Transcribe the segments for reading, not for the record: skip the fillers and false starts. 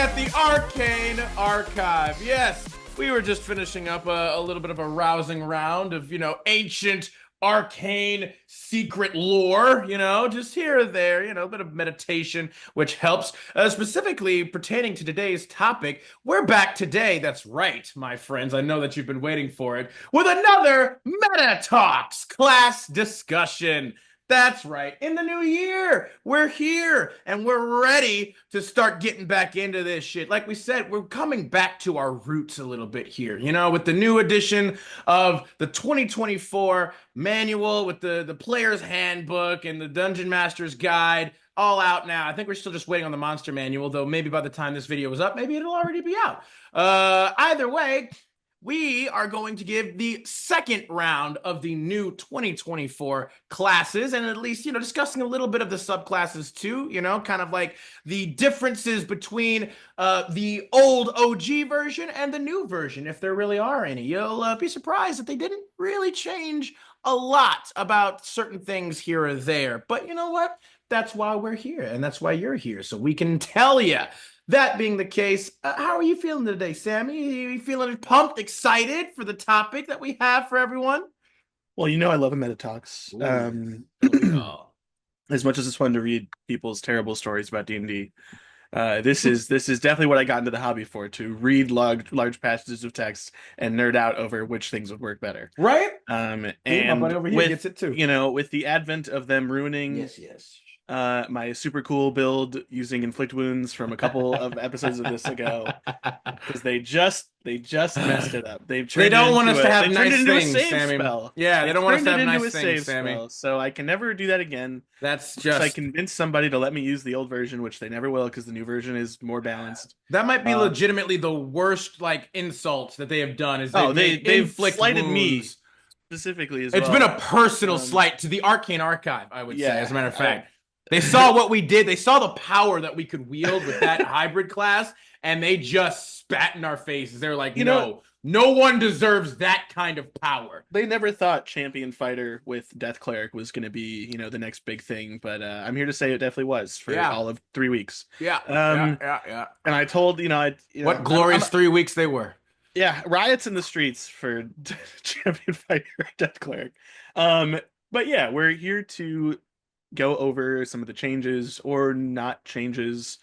at the Arcane Archive. Yes, we were just finishing up a little bit of a rousing round of, ancient arcane secret lore, just here or there, a bit of meditation, which helps. Specifically pertaining to today's topic, we're back today. That's right, my friends. I know that you've been waiting for it with another MetaTalks class discussion. That's right. In the new year, we're here and we're ready to start getting back into this shit. Like we said, we're coming back to our roots a little bit here, with the new edition of the 2024 manual with the player's handbook and the Dungeon Master's Guide all out now. I think we're still just waiting on the monster manual, though maybe by the time this video is up, maybe it'll already be out. Either way, we are going to give the second round of the new 2024 classes, and at least, discussing a little bit of the subclasses too, kind of like the differences between the old OG version and the new version, if there really are any. You'll be surprised that they didn't really change a lot about certain things here or there. But you know what? That's why we're here, and that's why you're here, so we can tell you. That being the case, how are you feeling today, Sammy? Are you feeling pumped, excited for the topic that we have for everyone? Well, I love a MetaTalks. As much as it's fun to read people's terrible stories about D&D, this is definitely what I got into the hobby for, to read large passages of text and nerd out over which things would work better. Right? And my buddy over here gets it too. With the advent of them ruining yes. My super cool build using inflict wounds from a couple of episodes of this ago, because they just messed it up. They don't want us to have nice things, Sammy. Spell. Yeah, they don't want us to have nice things, Sammy. Spell, so I can never do that again. That's just. I convinced somebody to let me use the old version, which they never will, because the new version is more balanced. That might be legitimately the worst insult that they have done. Is they've slighted me specifically as well. It's been a personal slight to the Arcane Archive, I would say. As a matter of fact. They saw what we did. They saw the power that we could wield with that hybrid class, and they just spat in our faces. They're like, no one deserves that kind of power. They never thought champion fighter with death cleric was going to be, the next big thing. But I'm here to say it definitely was for all of 3 weeks. Yeah. And I told, what glorious 3 weeks they were. Yeah, riots in the streets for champion fighter death cleric. But yeah, we're here to go over some of the changes or not changes,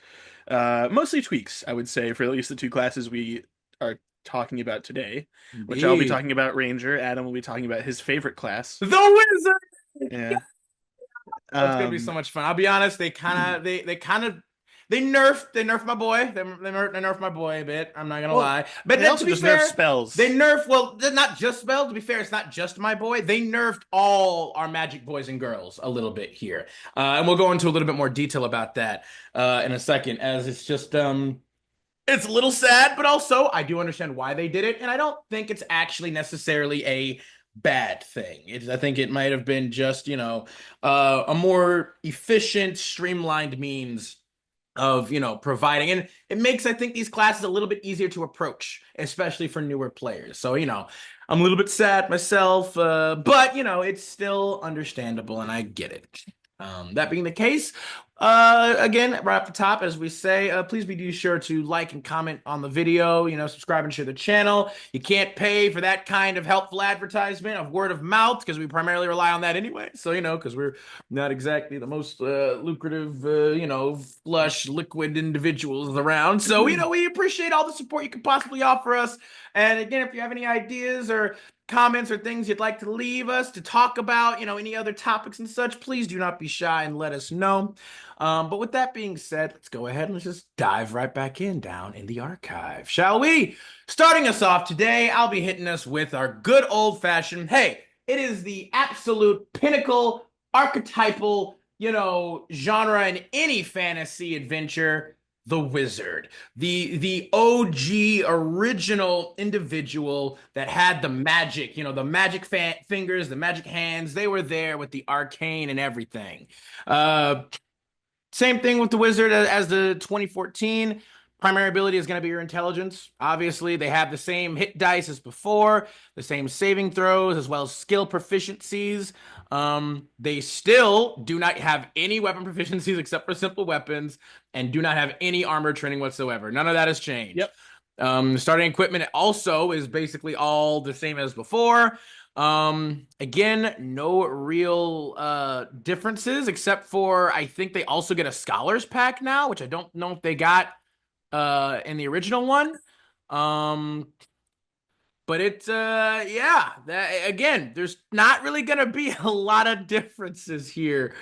mostly tweaks, I would say, for at least the two classes we are talking about today. Indeed. Which I'll be talking about Ranger. Adam will be talking about his favorite class, the Wizard. Yeah, it's gonna be so much fun. I'll be honest, they nerfed my boy. They nerfed my boy a bit. I'm not gonna lie. But they also just nerfed spells. They nerfed, they're not just spells. To be fair, it's not just my boy. They nerfed all our magic boys and girls a little bit here, and we'll go into a little bit more detail about that in a second. As it's just it's a little sad, but also I do understand why they did it, and I don't think it's actually necessarily a bad thing. I think it might have been just a more efficient, streamlined means of providing, and it makes, I think, these classes a little bit easier to approach, especially for newer players. So I'm a little bit sad myself, but it's still understandable, and I get it. That being the case, again, right off the top, as we say, please be sure to like and comment on the video, subscribe and share the channel. You can't pay for that kind of helpful advertisement of word of mouth, because we primarily rely on that anyway. So, because we're not exactly the most lucrative, flush, liquid individuals around. So, we appreciate all the support you can possibly offer us. And again, if you have any ideas or comments or things you'd like to leave us to talk about, any other topics and such, please do not be shy and let us know. But with that being said, let's go ahead and let's just dive right back down in the archive, shall we? Starting us off today, I'll be hitting us with our good old-fashioned, hey, it is the absolute pinnacle, archetypal, genre in any fantasy adventure, the Wizard, the OG original individual that had the magic, the magic fingers, the magic hands. They were there with the arcane and everything. Same thing with the Wizard as the 2014. Primary ability is going to be your intelligence. Obviously, they have the same hit dice as before, the same saving throws, as well as skill proficiencies. They still do not have any weapon proficiencies except for simple weapons, and do not have any armor training whatsoever. None of that has changed. Yep. Starting equipment also is basically all the same as before. Again, no real differences except for I think they also get a scholars pack now, which I don't know if they got in the original one. Um, but it's yeah, that, again, there's not really gonna be a lot of differences here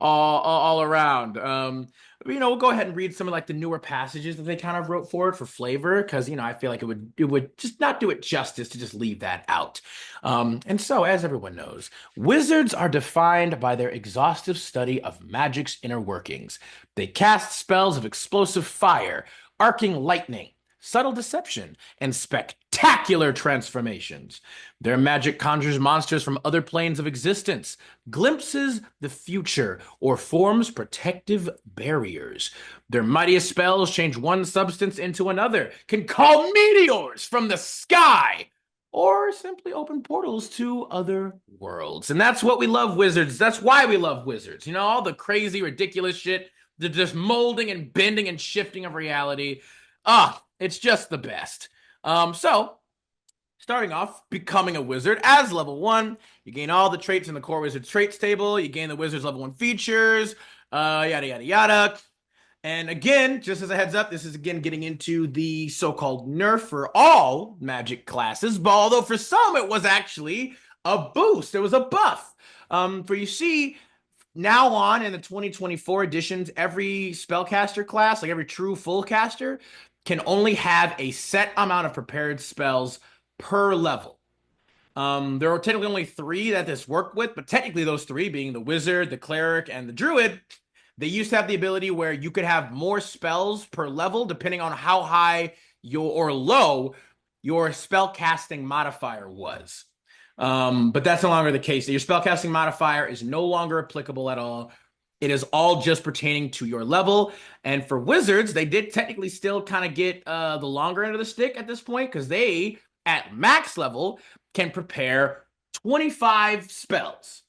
all around. We'll go ahead and read some of like the newer passages that they kind of wrote for it for flavor, because I feel like it would just not do it justice to just leave that out. And so, as everyone knows, wizards are defined by their exhaustive study of magic's inner workings. They cast spells of explosive fire, arcing lightning, subtle deception, and spectacular transformations. Their magic conjures monsters from other planes of existence, glimpses the future, or forms protective barriers. Their mightiest spells change one substance into another, can call meteors from the sky, or simply open portals to other worlds. And that's what we love wizards. That's why we love wizards. All the crazy, ridiculous shit, the just molding and bending and shifting of reality. It's just the best. So starting off, becoming a wizard as level 1, you gain all the traits in the core wizard traits table. You gain the wizard's level 1 features, yada yada yada. And again, just as a heads up, this is again getting into the so-called nerf for all magic classes, but although for some it was actually a boost, it was a buff. For you see, now on in the 2024 editions, every spellcaster class, like every true full caster, can only have a set amount of prepared spells per level. There are technically only 3 that this worked with, but technically those 3 being the wizard, the cleric, and the druid, they used to have the ability where you could have more spells per level depending on how high or low your spell casting modifier was. But that's no longer the case. Your spellcasting modifier is no longer applicable at all. It is all just pertaining to your level. And for wizards, they did technically still kind of get the longer end of the stick at this point, because they, at max level, can prepare 25 spells.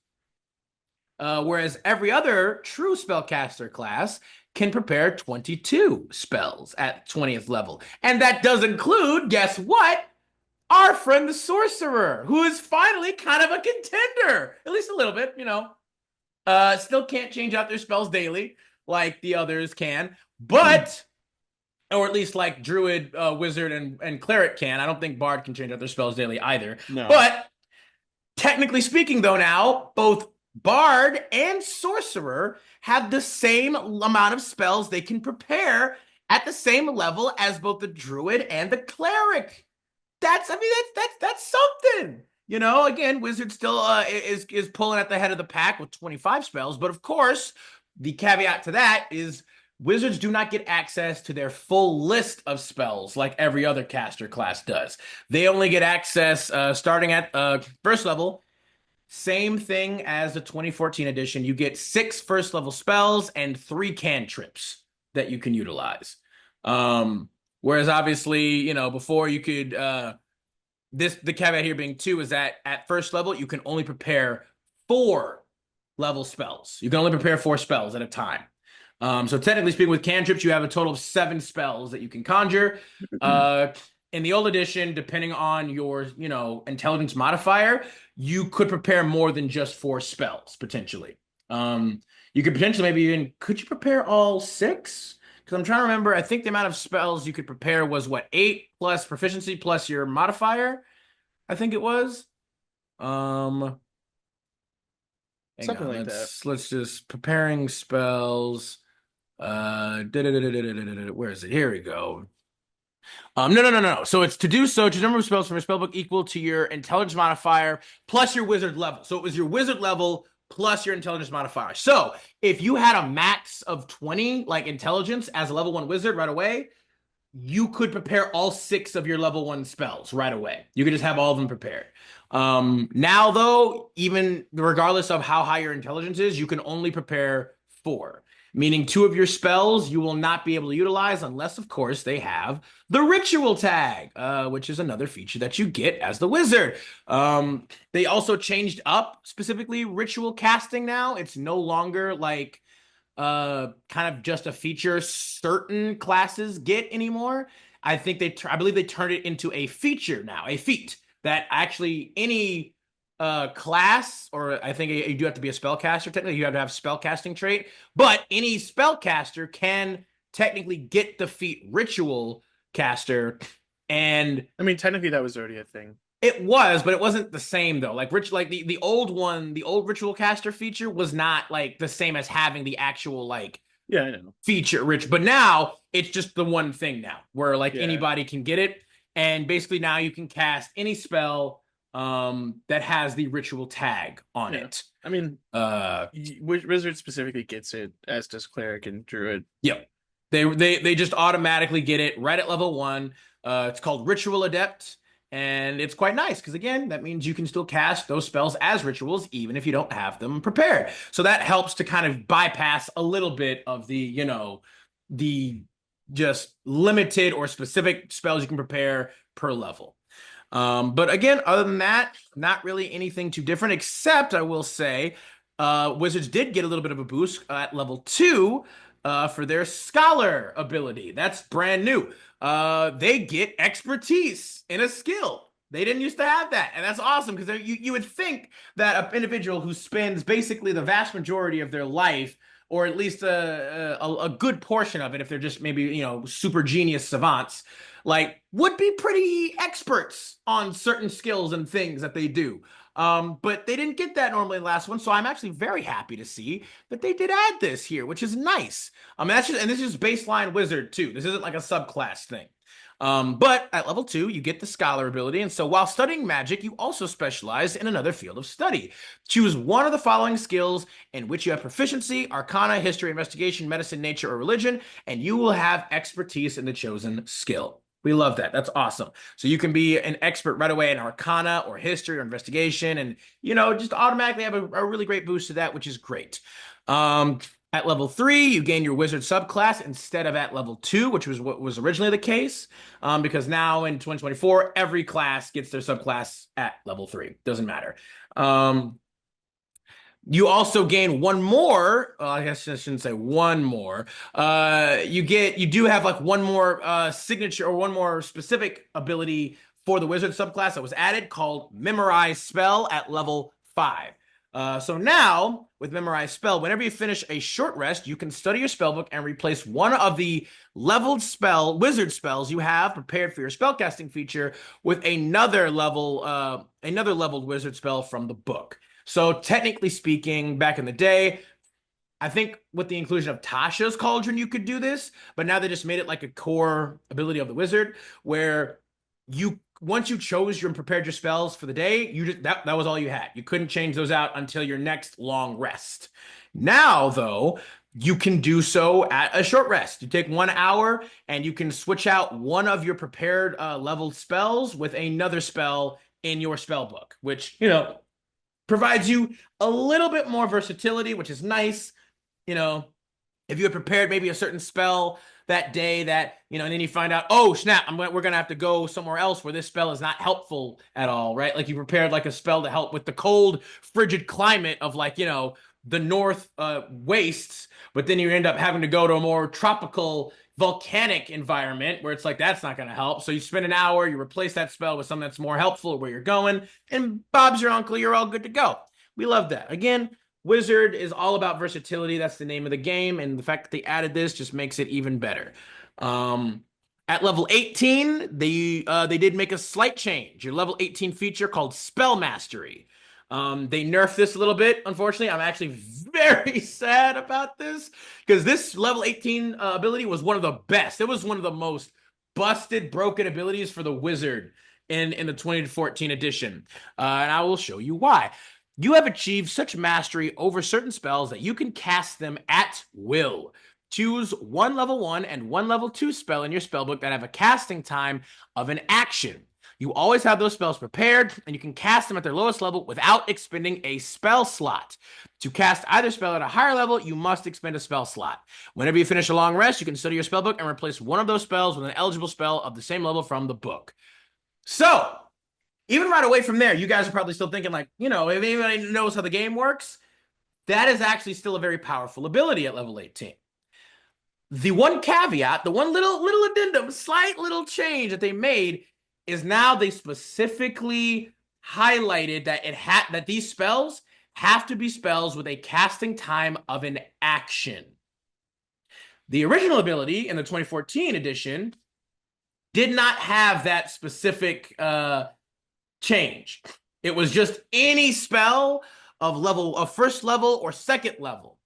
Whereas every other true spellcaster class can prepare 22 spells at 20th level. And that does include, guess what? Our friend the sorcerer, who is finally kind of a contender, at least a little bit, still can't change out their spells daily like the others can, but or at least like druid, wizard, and cleric can. I don't think bard can change out their spells daily either. No. But technically speaking, though, now both bard and sorcerer have the same amount of spells they can prepare at the same level as both the druid and the cleric. That's something. Again, wizard still is pulling at the head of the pack with 25 spells, but of course, the caveat to that is wizards do not get access to their full list of spells like every other caster class does. They only get access starting at first level. Same thing as the 2014 edition. You get 6 first level spells and 3 cantrips that you can utilize. Whereas obviously, before you could, the caveat here being 2 is that at first level, you can only prepare 4 level spells. You can only prepare 4 spells at a time. So technically speaking, with cantrips, you have a total of 7 spells that you can conjure. In the old edition, depending on your, intelligence modifier, you could prepare more than just 4 spells, potentially. You could potentially could you prepare all 6? Because I'm trying to remember, I think the amount of spells you could prepare was, 8 plus proficiency plus your modifier? I think it was. Something like that. Let's just, preparing spells. Where is it? Here we go. No. So it's to do so, to number of spells from your spellbook equal to your intelligence modifier plus your wizard level. So it was your wizard level plus your intelligence modifier. So if you had a max of 20, like intelligence as a level 1 wizard right away, you could prepare all 6 of your level 1 spells right away. You could just have all of them prepared. Now, though, even regardless of how high your intelligence is, you can only prepare 4, meaning 2 of your spells you will not be able to utilize unless, of course, they have the ritual tag, which is another feature that you get as the wizard. They also changed up specifically ritual casting now. It's no longer like kind of just a feature certain classes get anymore. I believe they turned it into a feature now, a feat that actually any class, or I think you do have to be a spellcaster technically, you have to have spellcasting trait, but any spellcaster can technically get the feat ritual caster. And I mean, technically that was already a thing. it was, but it wasn't the same though. Like the old one, the old ritual caster feature was not like the same as having the actual like Yeah, I know. feature rich. But now it's just the one thing now where like Yeah. anybody can get it. And basically now you can cast any spell that has the ritual tag on Yeah. it. I mean, Wizard specifically gets it, as does Cleric and Druid. Yep. They just automatically get it right at level 1. It's called Ritual Adept. And it's quite nice because, again, that means you can still cast those spells as rituals even if you don't have them prepared. So that helps to kind of bypass a little bit of the just limited or specific spells you can prepare per level. But again, other than that, not really anything too different, except I will say Wizards did get a little bit of a boost at level 2 for their Scholar ability. That's brand new. They get expertise in a skill. They didn't used to have that, and that's awesome because you would think that an individual who spends basically the vast majority of their life, or at least a good portion of it, if they're just maybe super genius savants, like would be pretty experts on certain skills and things that they do. But they didn't get that normally in the last one, so I'm actually very happy to see that they did add this here, which is nice. This is just baseline wizard too. This isn't like a subclass thing. But at level 2, you get the Scholar ability, and so while studying magic, you also specialize in another field of study. Choose one of the following skills in which you have proficiency: Arcana, History, Investigation, Medicine, Nature, or Religion, and you will have expertise in the chosen skill. We love that. That's awesome. So you can be an expert right away in Arcana or History or Investigation, and just automatically have a really great boost to that, which is great. At level 3, you gain your wizard subclass instead of at level 2, which was what was originally the case. Because now in 2024, every class gets their subclass at level 3. Doesn't matter. You also gain one more. I guess I shouldn't say one more. You do have like one more signature or one more specific ability for the wizard subclass that was added called Memorize Spell at level 5. So now, with Memorize Spell, whenever you finish a short rest, you can study your spellbook and replace one of the leveled wizard spells you have prepared for your spellcasting feature with another leveled wizard spell from the book. So technically speaking, back in the day, I think with the inclusion of Tasha's Cauldron, you could do this, but now they just made it like a core ability of the wizard, where once you chose and prepared your spells for the day, that was all you had. You couldn't change those out until your next long rest. Now, though, you can do so at a short rest. You take 1 hour and you can switch out one of your prepared leveled spells with another spell in your spell book, which, provides you a little bit more versatility, which is nice. If you had prepared maybe a certain spell that day and then you find out, oh snap, we're gonna have to go somewhere else where this spell is not helpful at all, right? Like you prepared like a spell to help with the cold, frigid climate of the north wastes, but then you end up having to go to a more tropical, volcanic environment where it's like that's not gonna help. So you spend an hour, you replace that spell with something that's more helpful where you're going, and Bob's your uncle, you're all good to go. We love that. Again, Wizard is all about versatility. That's the name of the game, and the fact that they added this just makes it even better. At level 18, they did make a slight change. Your level 18 feature called Spell Mastery. They nerfed this a little bit, unfortunately. I'm actually very sad about this because this level 18 ability was one of the best. It was one of the most busted, broken abilities for the wizard in the 2014 edition. And I will show you why. You have achieved such mastery over certain spells that you can cast them at will. Choose one level 1 and one level 2 spell in your spellbook that have a casting time of an action. You always have those spells prepared, and you can cast them at their lowest level without expending a spell slot. To cast either spell at a higher level, you must expend a spell slot. Whenever you finish a long rest, you can study your spellbook and replace one of those spells with an eligible spell of the same level from the book. So, even right away from there, you guys are probably still thinking, like, if anybody knows how the game works, that is actually still a very powerful ability at level 18. The one caveat, the one little addendum, slight little change that they made is now they specifically highlighted that that these spells have to be spells with a casting time of an action. The original ability in the 2014 edition did not have that specific change. It was just any spell of first level or second level.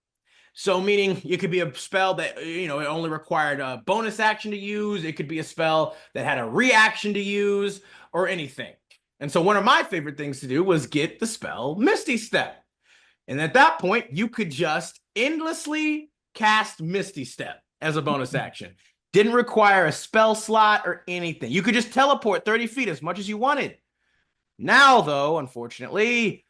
So meaning it could be a spell that, it only required a bonus action to use. It could be a spell that had a reaction to use or anything. And so one of my favorite things to do was get the spell Misty Step. And at that point, you could just endlessly cast Misty Step as a bonus action. Didn't require a spell slot or anything. You could just teleport 30 feet as much as you wanted. Now, though, unfortunately,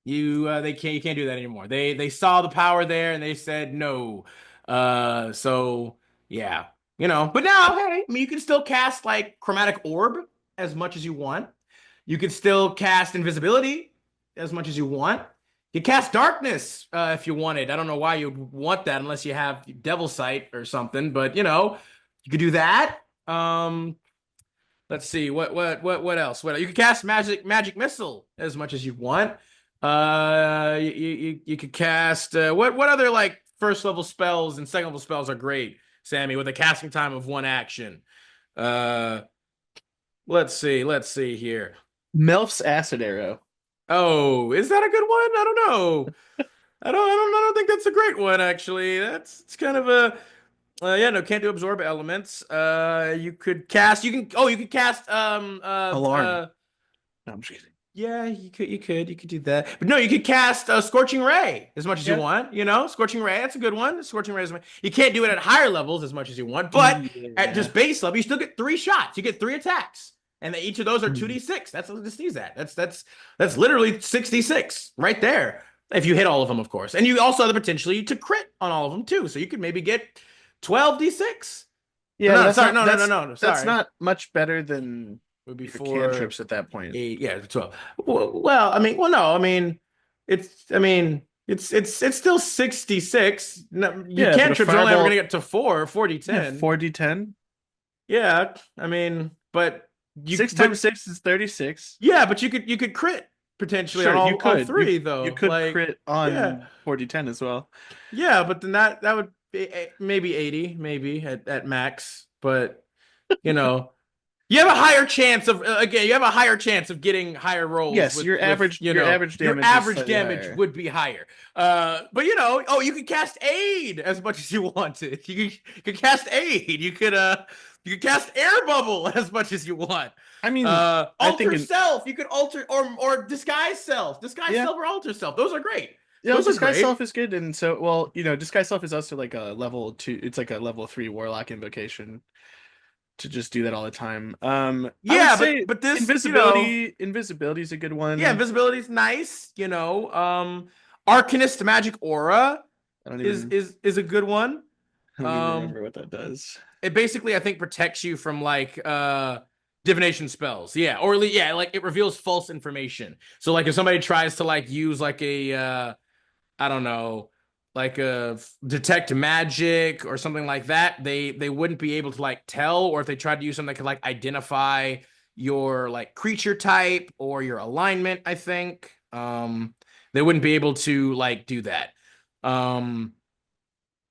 you can't do that anymore. They saw the power there and they said no. So yeah, But now, hey, I mean, you can still cast like Chromatic Orb as much as you want. You could still cast Invisibility as much as you want. You cast Darkness if you wanted. I don't know why you'd want that unless you have Devil Sight or something, but you could do that. Let's see what else. What else? You could cast Magic Missile as much as you want. You could cast what other like first level spells and second level spells are great, Sammy, with a casting time of one action. Let's see here. Melf's Acid Arrow. Oh, is that a good one? I don't know. I don't think that's a great one actually. It's kind of a can't do absorb elements. You could cast Alarm. No, I'm just kidding. Yeah, you could do that. But no, you could cast Scorching Ray as much as you want, Scorching Ray, that's a good one. Scorching Ray you can't do it at higher levels as much as you want, but at just base level, you still get 3 shots. You get 3 attacks. And each of those are 2d6. That's what this sneeze at. That's literally 66 right there. If you hit all of them, of course. And you also have the potentially to crit on all of them too. So you could maybe get 12d6. Yeah, no, that's sorry, not, no. Sorry. That's not much better than would be your 4 cantrips at that point. 8, yeah, 12. It's still 66. No, your cantrips are only ever gonna get to 4d10. Yeah, 4d10. Yeah, but 6 times 6 is 36. Yeah, but you could crit potentially on all 3 though. You could crit on 4d10 as well. Yeah, but then that would be maybe 80, maybe at max. But you have a higher chance of getting higher rolls. Yes, your average damage would be higher. But you could cast Aid as much as you wanted. You could cast Aid. You could cast Air Bubble as much as you want. I mean, alter self. You could alter or disguise self. Self or alter self. Those are great. Yeah, disguise self is good, and so disguise self is also like a level 2. It's like a level 3 warlock invocation to just do that all the time. But this invisibility is a good one. Yeah, invisibility is nice. Arcanist Magic Aura is a good one. I don't even remember what that does. It basically, I think, protects you from like divination spells. Yeah, or like it reveals false information. So like if somebody tries to like use like a I don't know, like a detect magic or something like that, they wouldn't be able to like tell, or if they tried to use something that could like identify your like creature type or your alignment, I think they wouldn't be able to like do that.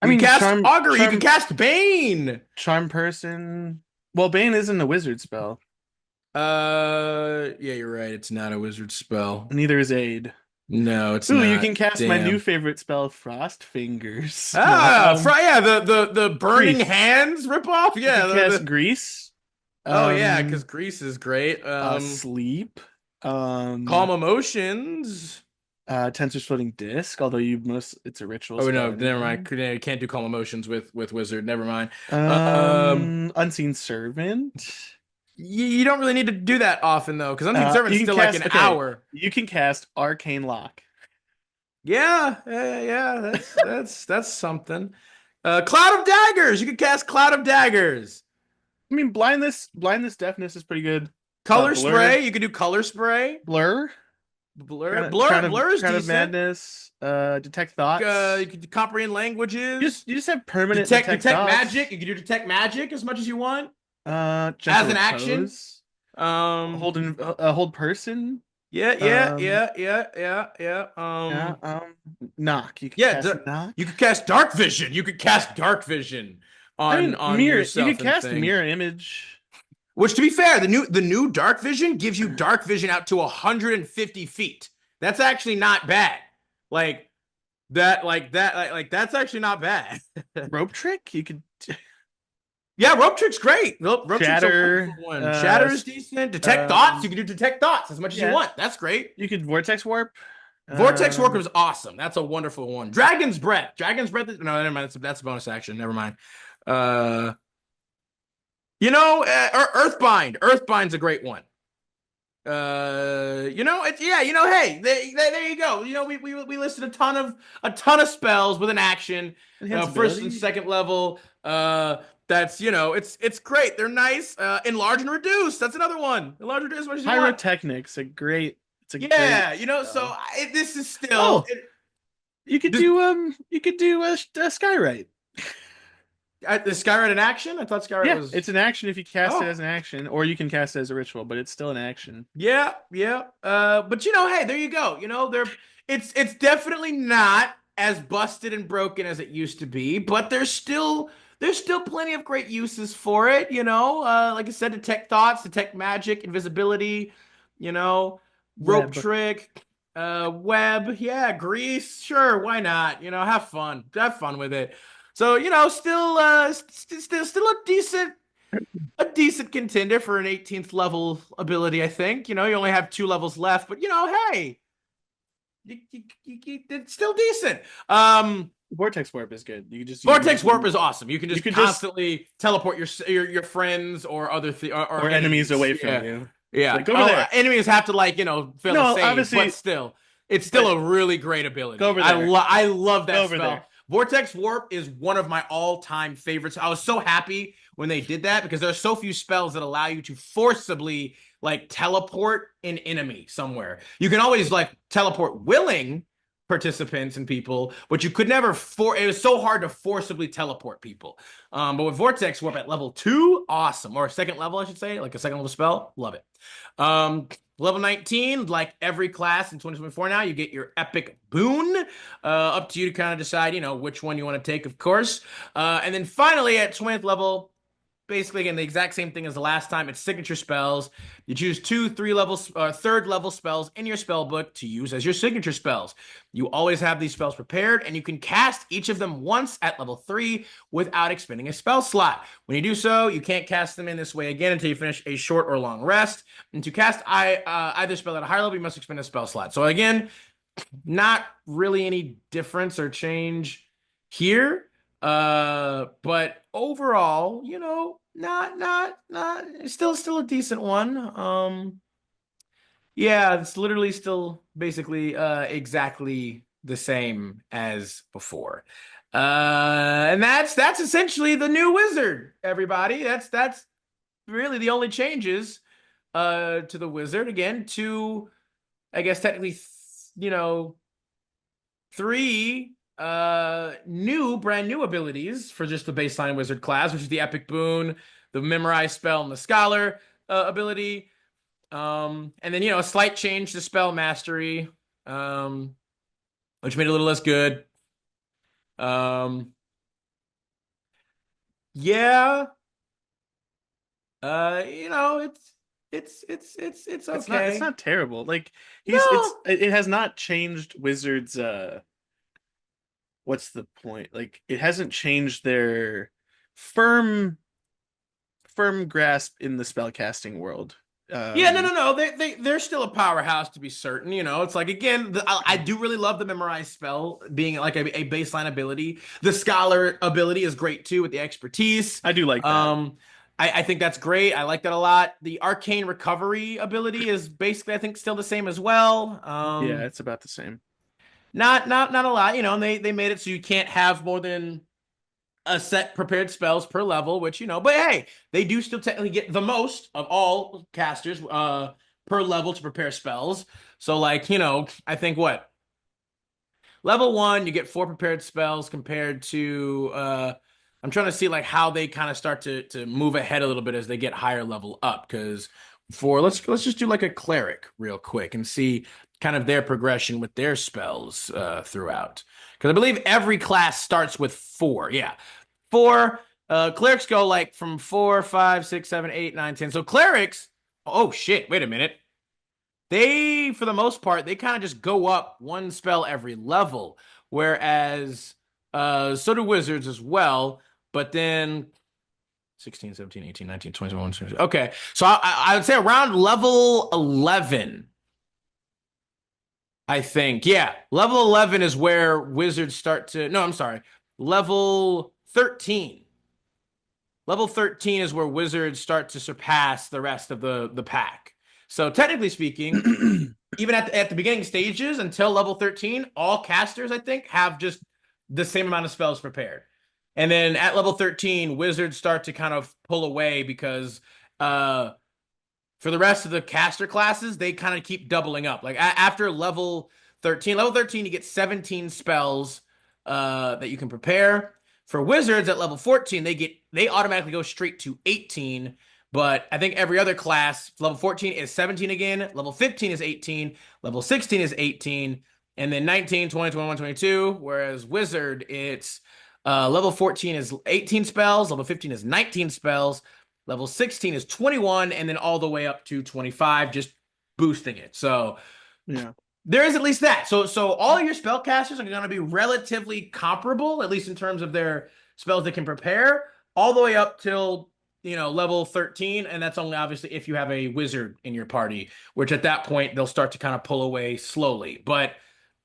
You can cast Augury, you can cast Bane. Charm Person. Well, Bane isn't a wizard spell. Yeah, you're right. It's not a wizard spell. Neither is Aid. No, it's not. You can cast my new favorite spell, Frost Fingers. The Burning Hands ripoff. Yeah, you can cast Grease. Because Grease is great. Sleep. Calm Emotions. Tensor's Floating Disc, although it's a ritual. Oh no, never mind. You can't do Calm Emotions with Wizard. Never mind. Unseen Servant. You don't really need to do that often though, because Unseen Servant's You can still like an cast. Okay, hour. you can cast Arcane Lock. Yeah, yeah, yeah. That's something. Cloud of Daggers. You can cast Cloud of Daggers. I mean, blindness, deafness is pretty good. Color Blur, Spray. You can do Color Spray. blur, Blur is crown of decent. madness. Detect thoughts. You can comprehend languages. You just have permanent detect Detect magic. thoughts. You can do detect magic as much as you want Gentle as an action. repose. Um, Hold person. yeah, yeah, Um, yeah, yeah, yeah, yeah. yeah. Knock. You can Yeah. cast knock. You could cast Dark Vision. You could cast Dark Vision I mean, on mirror. You yourself could and cast things. mirror image. Which, to be fair, the new Dark Vision gives you Dark Vision out to 150 feet. That's actually not bad. Like that's actually not bad. Rope trick. You could Yeah, Rope Trick's great. Rope Trick's a wonderful shatter. one. Shatter is decent. Detect Thoughts, you Um, can do Detect Thoughts as much as you yeah. want. That's great. You could vortex warp. Vortex Worker Um, is awesome. That's a wonderful one. Dragon's Breath. Dragon's Breath is no, never mind. That's a bonus action. Never mind. Uh, Earthbind. Earthbind's a great one. It's yeah, hey, there you go. We listed a ton of spells with an action, enhance first and ability. second level. That's it's great. They're nice. Enlarge and reduce. That's another one. Enlarge and reduce as much as you want. Pyrotechnics. A great. It's a great Yeah, so spell. this is still Oh, you could this, do a skyrite. the Skyward in action. I thought Skyward Yeah, was it's an action if you cast it oh as an action, or you can cast it as a ritual, but it's still an action. yeah yeah. But hey, there you go. It's definitely not as busted and broken as it used to be, but there's still plenty of great uses for it. Like I said, detect thoughts, detect magic, invisibility. You know, rope Web. trick, web. Yeah, grease. Sure, why not? Have fun with it. So still still a decent contender for an 18th level ability, I think. You only have 2 levels left, but hey, it's still decent. Vortex warp is good. Vortex Warp is awesome. You can you just could just constantly teleport your friends or other or enemies enemies. away from Yeah, you. It's yeah. like go over Oh, there. enemies have to fail a No, save, but obviously, still, it's still but a really great go ability. over I there. love I love Go that over there. spell. Vortex Warp is one of my all-time favorites. I was so happy when they did that because there are so few spells that allow you to forcibly teleport an enemy somewhere. You can always teleport willing participants and people, but you could never it was so hard to forcibly teleport people. But with Vortex Warp at level 2, awesome. Or second level, I should say, like a second level spell, love it. Level 19, like every class in 2024 now, you get your epic boon. Up to you to kind of decide, which one you want to take, of course. And then finally at 20th level, basically again the exact same thing as the last time. It's signature spells. You choose 3 third level spells in your spell book to use as your signature spells. You always have these spells prepared, and you can cast each of them once at level 3 without expending a spell slot. When you do so, you can't cast them in this way again until you finish a short or long rest. And to cast either spell at a higher level, you must expend a spell slot. So again, not really any difference or change here. But overall, not still a decent one. Yeah, it's literally still basically exactly the same as before. And that's essentially the new wizard, everybody. That's really the only changes to the wizard. Again, two, I guess technically, 3 brand new abilities for just the baseline wizard class, which is the epic boon, the memorize spell, and the scholar ability. And then a slight change to spell mastery, which made it a little less good. Um, yeah, it's It's okay. not terrible. Like No, it has not changed Wizards what's the point? Like it hasn't changed their firm grasp in the spellcasting world. yeah, no, Um no, no. They're still a powerhouse to be certain. It's like again, I do really love the memorize spell being like a baseline ability. The scholar ability is great too with the expertise. I do like that. Um, I think that's great. I like that a lot. The arcane recovery ability is basically, I think, still the same as well. Yeah, it's about the same. Not a lot, and they made it so you can't have more than a set prepared spells per level, which but hey, they do still technically get the most of all casters per level to prepare spells. So like, I think what level one, you get 4 prepared spells compared to I'm trying to see like how they kind of start to move ahead a little bit as they get higher level up. Because for let's just do like a cleric real quick and see kind of their progression with their spells throughout. Because I believe every class starts with 4. Yeah. 4. Clerics go like from 4, 5, 6, 7, 8, 9, 10. So clerics, oh shit, wait a minute. They, for the most part, they kind of just go up one spell every level. Whereas, so do wizards as well. But then 16, 17, 18, 19, 20, 21, 22. Okay. So I would say around level 11, I think. Yeah. Level 11 is where wizards start to. No, I'm sorry. Level 13. Level 13 is where wizards start to surpass the rest of the pack. So technically speaking, even at the beginning stages until level 13, all casters, I think, have just the same amount of spells prepared. And then at level 13, wizards start to kind of pull away because for the rest of the caster classes, they kind of keep doubling up. Like after level 13, you get 17 spells that you can prepare. For wizards at level 14, they automatically go straight to 18. But I think every other class, level 14 is 17 again, level 15 is 18, level 16 is 18, and then 19, 20, 21, 22. Whereas wizard, it's level 14 is 18 spells, level 15 is 19 spells, level 16 is 21, and then all the way up to 25, just boosting it. So Yeah. there is at least that. So all of your spellcasters are going to be relatively comparable, at least in terms of their spells they can prepare, all the way up till level 13, and that's only obviously if you have a wizard in your party, which at that point they'll start to kind of pull away slowly. But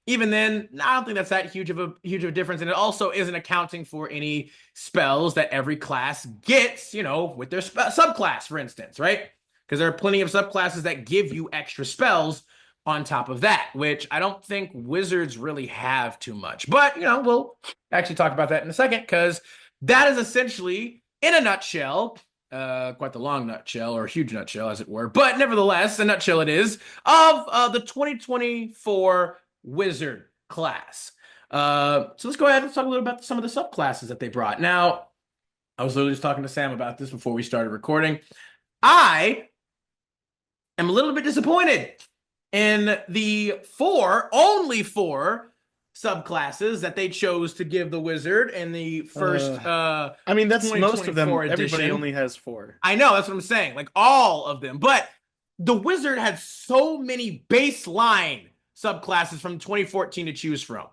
even then, I don't think that's that huge of a difference, and it also isn't accounting for any spells that every class gets, with their subclass, for instance, right? Because there are plenty of subclasses that give you extra spells on top of that, which I don't think wizards really have too much. But we'll actually talk about that in a second, because that is essentially, in a nutshell, quite the long nutshell or huge nutshell, as it were, but nevertheless, a nutshell it is of the 2024 wizard class. So let's go ahead and talk a little about some of the subclasses that they brought. Now, I was literally just talking to Sam about this before we started recording. I am a little bit disappointed in the only four subclasses that they chose to give the wizard in the first I mean, that's most of them. 2024 Everybody edition. only has 4. I know, that's what I'm saying. Like all of them. But the wizard had so many baseline subclasses from 2014 to choose from.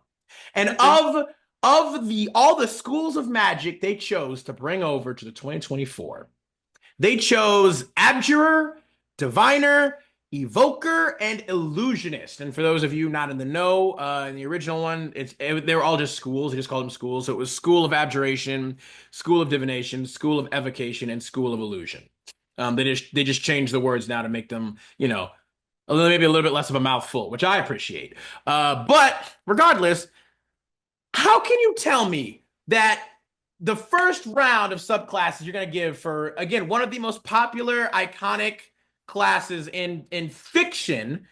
And of the all the schools of magic they chose to bring over to the 2024, they chose Abjurer, Diviner, Evoker, and Illusionist. And for those of you not in the know, in the original one, they were all just schools. They just called them schools. So it was School of Abjuration, School of Divination, School of Evocation, and School of Illusion. They just changed the words now to make them, maybe a little bit less of a mouthful, which I appreciate. But regardless, how can you tell me that the first round of subclasses you're going to give for, again, one of the most popular, iconic classes in fiction,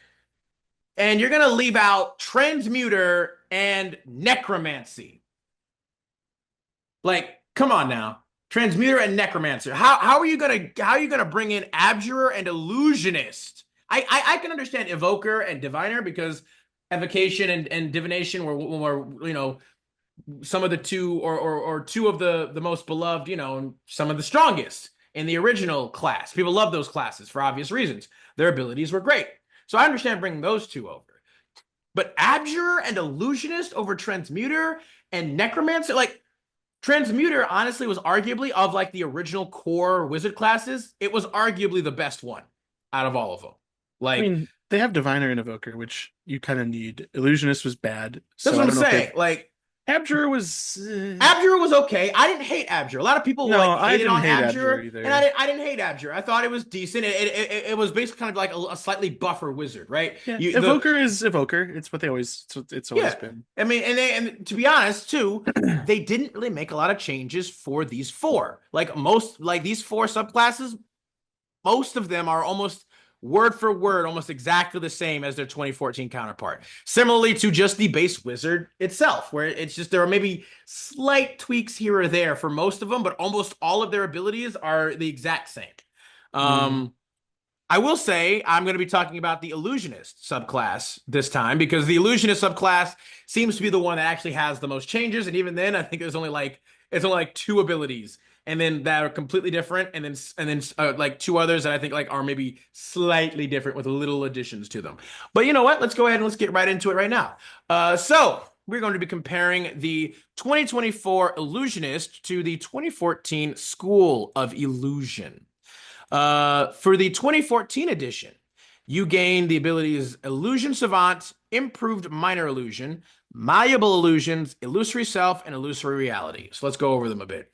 and you're going to leave out Transmuter and Necromancy? Like, come on now. Transmuter and Necromancer. How are you gonna bring in Abjurer and Illusionist? I can understand Evoker and Diviner because Evocation and Divination were some of the two or two of the most beloved, and some of the strongest in the original class. People love those classes for obvious reasons. Their abilities were great. So I understand bringing those two over. But Abjurer and Illusionist over Transmuter and Necromancer, like Transmuter honestly was arguably, of like the original core wizard classes, it was arguably the best one out of all of them. I Like, mean, they have Diviner and Evoker, which you kind of need. Illusionist was bad, that's so what I I'm don't know if saying. they. Like, Abjure was Abjure was okay. I didn't hate Abjure. A lot of people no, like I hated didn't on hate Abjure Abjure, and either. I didn't hate Abjure. I thought it was decent. It was basically kind of like a slightly buffer wizard, right? Yeah, You the Evoker is Evoker. It's what they always. It's, what it's always Yeah. been. I mean, and to be honest, too, they didn't really make a lot of changes for these four. Like these four subclasses, most of them are almost word for word, almost exactly the same as their 2014 counterpart. Similarly to just the base wizard itself, where it's just there are maybe slight tweaks here or there for most of them, but almost all of their abilities are the exact same. Mm. Um, I will say I'm going to be talking about the illusionist subclass this time because the illusionist subclass seems to be the one that actually has the most changes, and even then, I think it's only like two abilities, and then that are completely different, and then like two others that I think like are maybe slightly different with little additions to them. But you know what? Let's go ahead and let's get right into it right now. So we're going to be comparing the 2024 illusionist to the 2014 School of Illusion. For the 2014 edition, you gain the abilities Illusion Savant, Improved Minor Illusion, Malleable Illusions, Illusory Self, and Illusory Reality. So let's go over them a bit.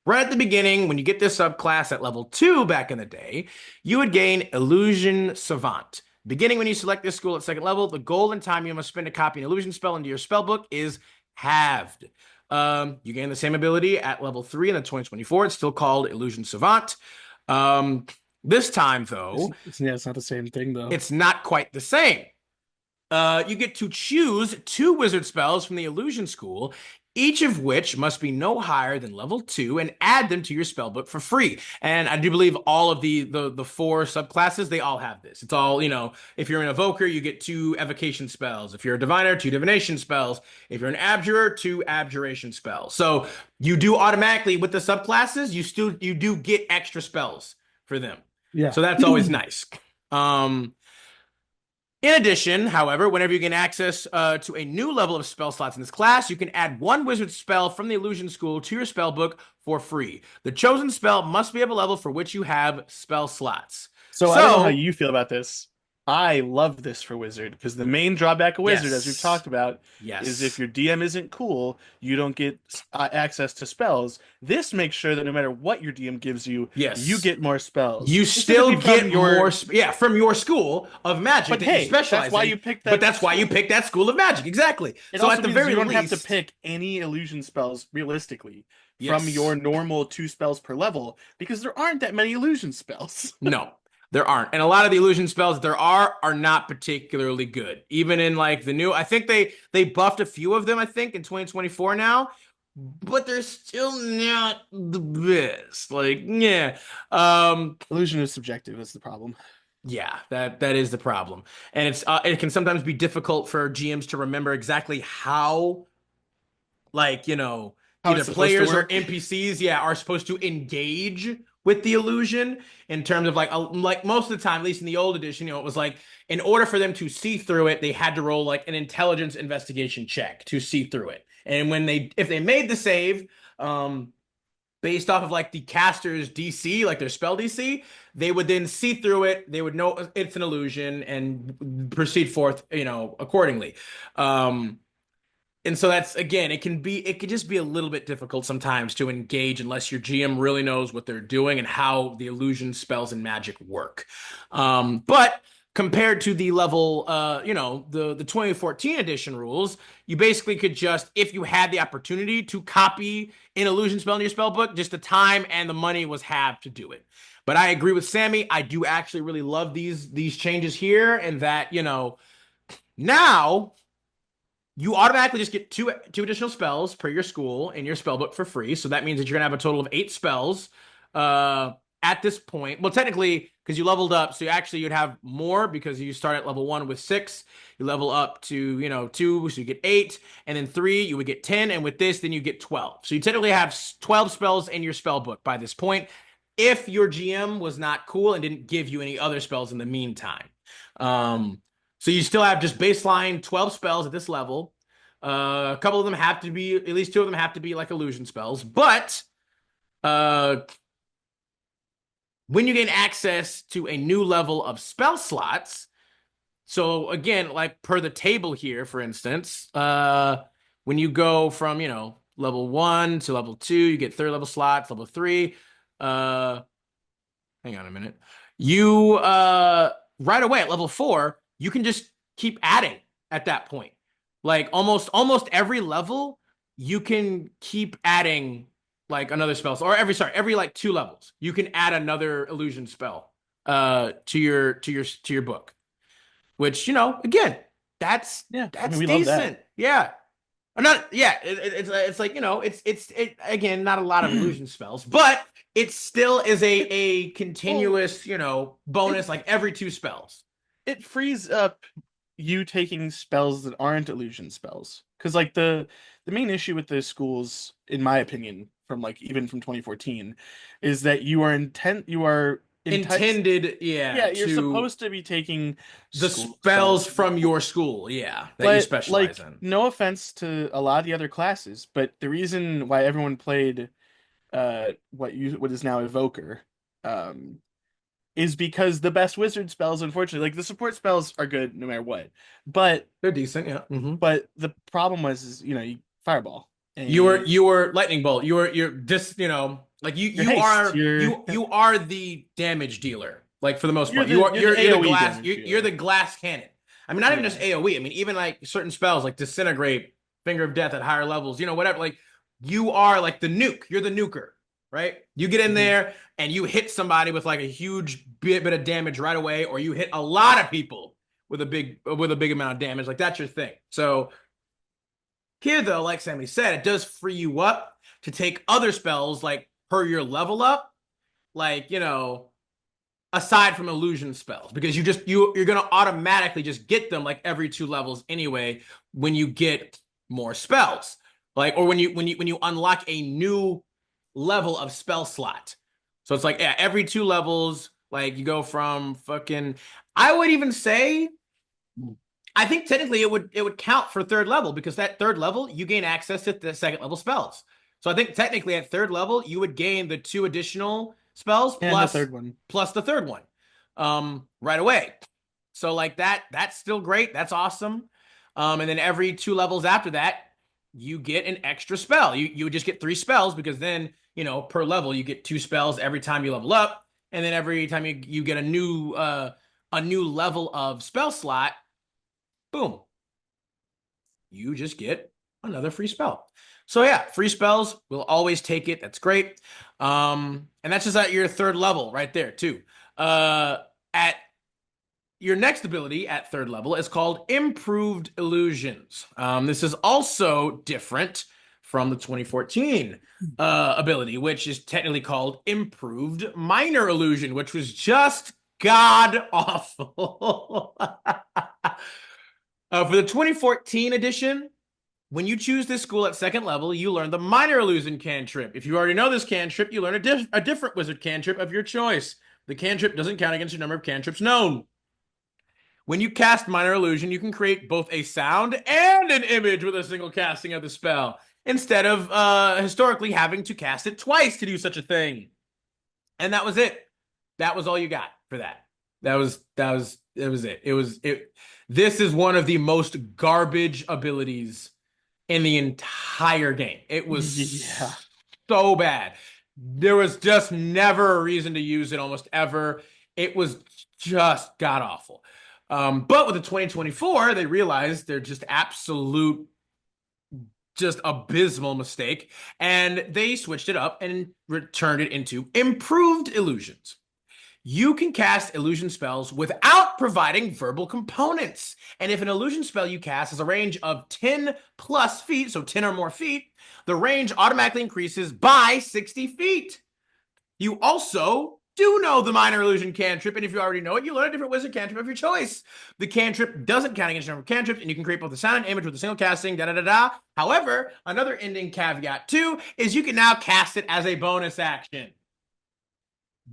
Right at the beginning, when you get this subclass at level 2 back in the day, you would gain Illusion Savant. Beginning when you select this school at second level, the goal and time you must spend to copy an illusion spell into your spellbook is halved. You gain the same ability at level 3 in the 2024. It's still called Illusion Savant. Um, this time, though, It's not the same thing though. it's not quite the same. You get to choose two wizard spells from the illusion school, each of which must be no higher than level 2, and add them to your spellbook for free. And I do believe all of the four subclasses, they all have this. It's all, if you're an evoker, you get two evocation spells. If you're a diviner, two divination spells. If you're an abjurer, two abjuration spells. So you do automatically with the subclasses, you do get extra spells for them. Yeah. So that's always nice. In addition, however, whenever you gain access to a new level of spell slots in this class, you can add one wizard spell from the Illusion School to your spellbook for free. The chosen spell must be of a level for which you have spell slots. So I don't know how So, you feel about this. I love this for Wizard because the main drawback of Wizard, as we've yes. talked about, is if Yes. your DM isn't cool, you don't get access to spells. This makes sure that no matter what your DM gives you, you Yes. get more spells, You specifically still from get more, your. yeah, from your school of magic But that you hey, that's specialize why in. you picked But that that's why you school. pick that school of magic. Exactly. It So also at the means you very don't have to least, pick any illusion spells realistically from your yes. normal two spells per level because there aren't that many illusion spells. No, there aren't. And a lot of the illusion spells there are not particularly good. Even in like the new, I think they buffed a few of them, I think, in 2024 now, but they're still not the best. Like, yeah. Um, Illusion is subjective is the problem. yeah, that is the problem. And it can sometimes be difficult for GMs to remember exactly how like How either it's supposed to players or work. NPCs, yeah, are supposed to engage with the illusion in terms of like most of the time, at least in the old edition, it was like in order for them to see through it, they had to roll like an intelligence investigation check to see through it. And if they made the save, based off of like the caster's DC, like their spell DC, they would then see through it. They would know it's an illusion and proceed forth, accordingly. Um, and so that's again, it could just be a little bit difficult sometimes to engage unless your GM really knows what they're doing and how the illusion spells and magic work. But compared to the level, the 2014 edition rules, you basically could just, if you had the opportunity to copy an illusion spell in your spell book, just the time and the money was halved to do it. But I agree with Sammy. I do actually really love these changes here, and that now you automatically just get two additional spells per your school in your spell book for free. So that means that you're gonna have a total of 8 spells at this point. Well, technically, because you leveled up, so you'd have more because you start at level 1 with 6. You level up to 2, so you get 8, and then 3 you would get 10, and with this then you get 12. So you technically have 12 spells in your spell book by this point. If your GM was not cool and didn't give you any other spells in the meantime. So you still have just baseline 12 spells at this level. A couple of them have to be, at least 2 of them have to be like illusion spells. But uh, when you gain access to a new level of spell slots, so again, like per the table here, for instance, when you go from, level 1 to level 2, you get third level slots, level 3. Uh, hang on a minute. You right away at level 4, you can just keep adding at that point. Like almost every level, you can keep adding like another spell. Or every like 2 levels, you can add another illusion spell to your book. Which, again, that's Yeah, I mean, that's we love that. decent. Yeah. Or not, yeah, it's like, it's again not a lot of illusion spells, but it still is It a well, continuous, it bonus like every 2 spells. it frees up you taking spells that aren't illusion spells. Because like the main issue with the schools, in my opinion, from like even from 2014, is that you are intent Intended, yeah, yeah, you're to supposed to be taking the school spells spells from your from school. your school, yeah, that you But specialize like, in. no offense to a lot of the other classes, but the reason why everyone played what is now Evoker, um, is because the best wizard spells, unfortunately, like the support spells are good no matter what. But They're decent, yeah. the problem was is, fireball You were and you were lightning bolt. You're just, like you your you haste, are you you are the damage dealer. Like for the most part. you're the You're the AoE glass damage you're the dealer. glass cannon. I mean, not even just Yeah. AoE. I mean, even like certain spells like disintegrate, finger of death at higher levels, whatever. Like you are like the nuke. You're the nuker, right? You get in Mhm. there and you hit somebody with like a huge bit of damage right away, or you hit a lot of people with a big amount of damage. Like that's your thing. So here, though, like Sammy said, it does free you up to take other spells like per your level up, like, aside from illusion spells, because you're gonna automatically just get them like every 2 levels anyway when you get more spells. Like, or when you unlock a new level of spell slot. So it's like, yeah, every 2 levels, like you go from fucking I would even say I think technically it would count for third level because that third level you gain access to the second level spells. So I think technically at third level you would gain the 2 additional spells And the plus third one. plus the third one right away. So like that's still great. That's awesome. And then every 2 levels after that you get an extra spell. You would just get 3 spells because then, per level you get 2 spells every time you level up, and then every time you get a new level of spell slot, boom, you just get another free spell. So yeah, free spells, we'll always take it. That's great. And that's just at your third level right there too. At your next ability at third level is called Improved Illusions. This is also different from the 2014 ability, which is technically called Improved Minor Illusion, which was just god awful. For the 2014 edition, when you choose this school at second level, you learn the minor illusion cantrip. If you already know this cantrip, you learn a different wizard cantrip of your choice. The cantrip doesn't count against your number of cantrips known. When you cast minor illusion, you can create both a sound and an image with a single casting of the spell, instead of historically having to cast it twice to do such a thing. And that was it. That was all you got for that. It was it. This is one of the most garbage abilities in the entire game. It Yeah. was so bad. There was just never a reason to use it almost ever. It was just god awful. But with the 2024, they realized they're just absolute, just abysmal mistake, and they switched it up and returned it into improved illusions. You can cast illusion spells without providing verbal components. And if an illusion spell you cast has a range of 10 plus feet, so 10 or more feet, the range automatically increases by 60 feet. You also do know the minor illusion cantrip, and if you already know it, you learn a different wizard cantrip of your choice. The cantrip doesn't count against your number of cantrips, and you can create both a sound and image with a single casting, da da da da. However, another ending caveat too is you can now cast it as a bonus action.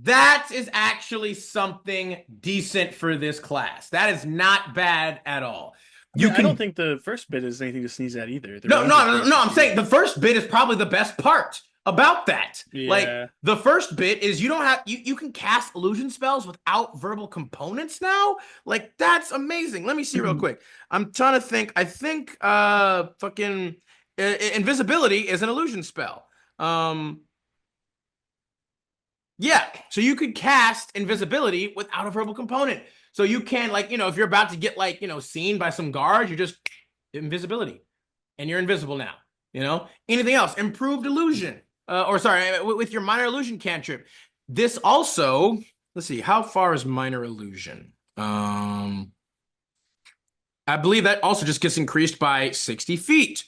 That is actually something decent for this class. That is not bad at all. I mean, You I don't can think the first bit is anything to sneeze at either. The no, range is no, no, pretty no. I'm saying secure. the first bit is probably the best part about that. Like Yeah. the first bit is you can cast illusion spells without verbal components now. Like that's amazing. Let me see real quick. I'm trying to think. I think fucking Invisibility is an illusion spell. Yeah, so you could cast invisibility without a verbal component. So you can, like, if you're about to get, like, seen by some guards, you just invisibility, and you're invisible now. Anything else? Improved illusion, or sorry, with your minor illusion cantrip. This also, let's see, how far is minor illusion? I believe that also just gets increased by 60 feet.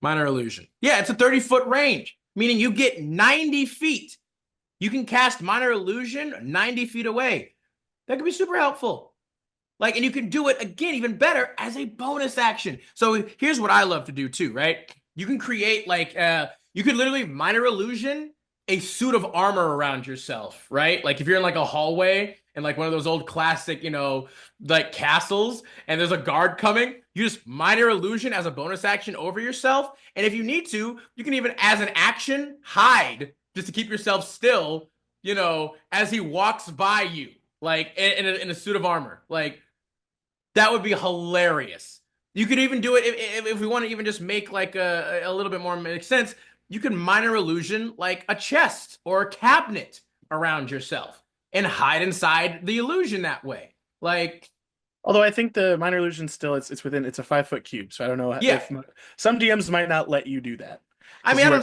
Minor illusion. Yeah, it's a 30-foot range, meaning you get 90 feet. You can cast minor illusion 90 feet away. That could be super helpful. Like, and you can do it again, even better, as a bonus action. So here's what I love to do too, right? You can create like, you could literally minor illusion a suit of armor around yourself, right? Like if you're in like a hallway and like one of those old classic, like castles, and there's a guard coming, you just minor illusion as a bonus action over yourself. And if you need to, you can even, as an action, hide just to keep yourself still, as he walks by you, like in a suit of armor. Like, that would be hilarious. You could even do it if we want to even just make like a little bit more make sense. You can minor illusion like a chest or a cabinet around yourself and hide inside the illusion that way. Like, Although I think the minor illusion still it's a 5 foot cube, so I don't know yeah. if some DMs might not let you do that. I mean, you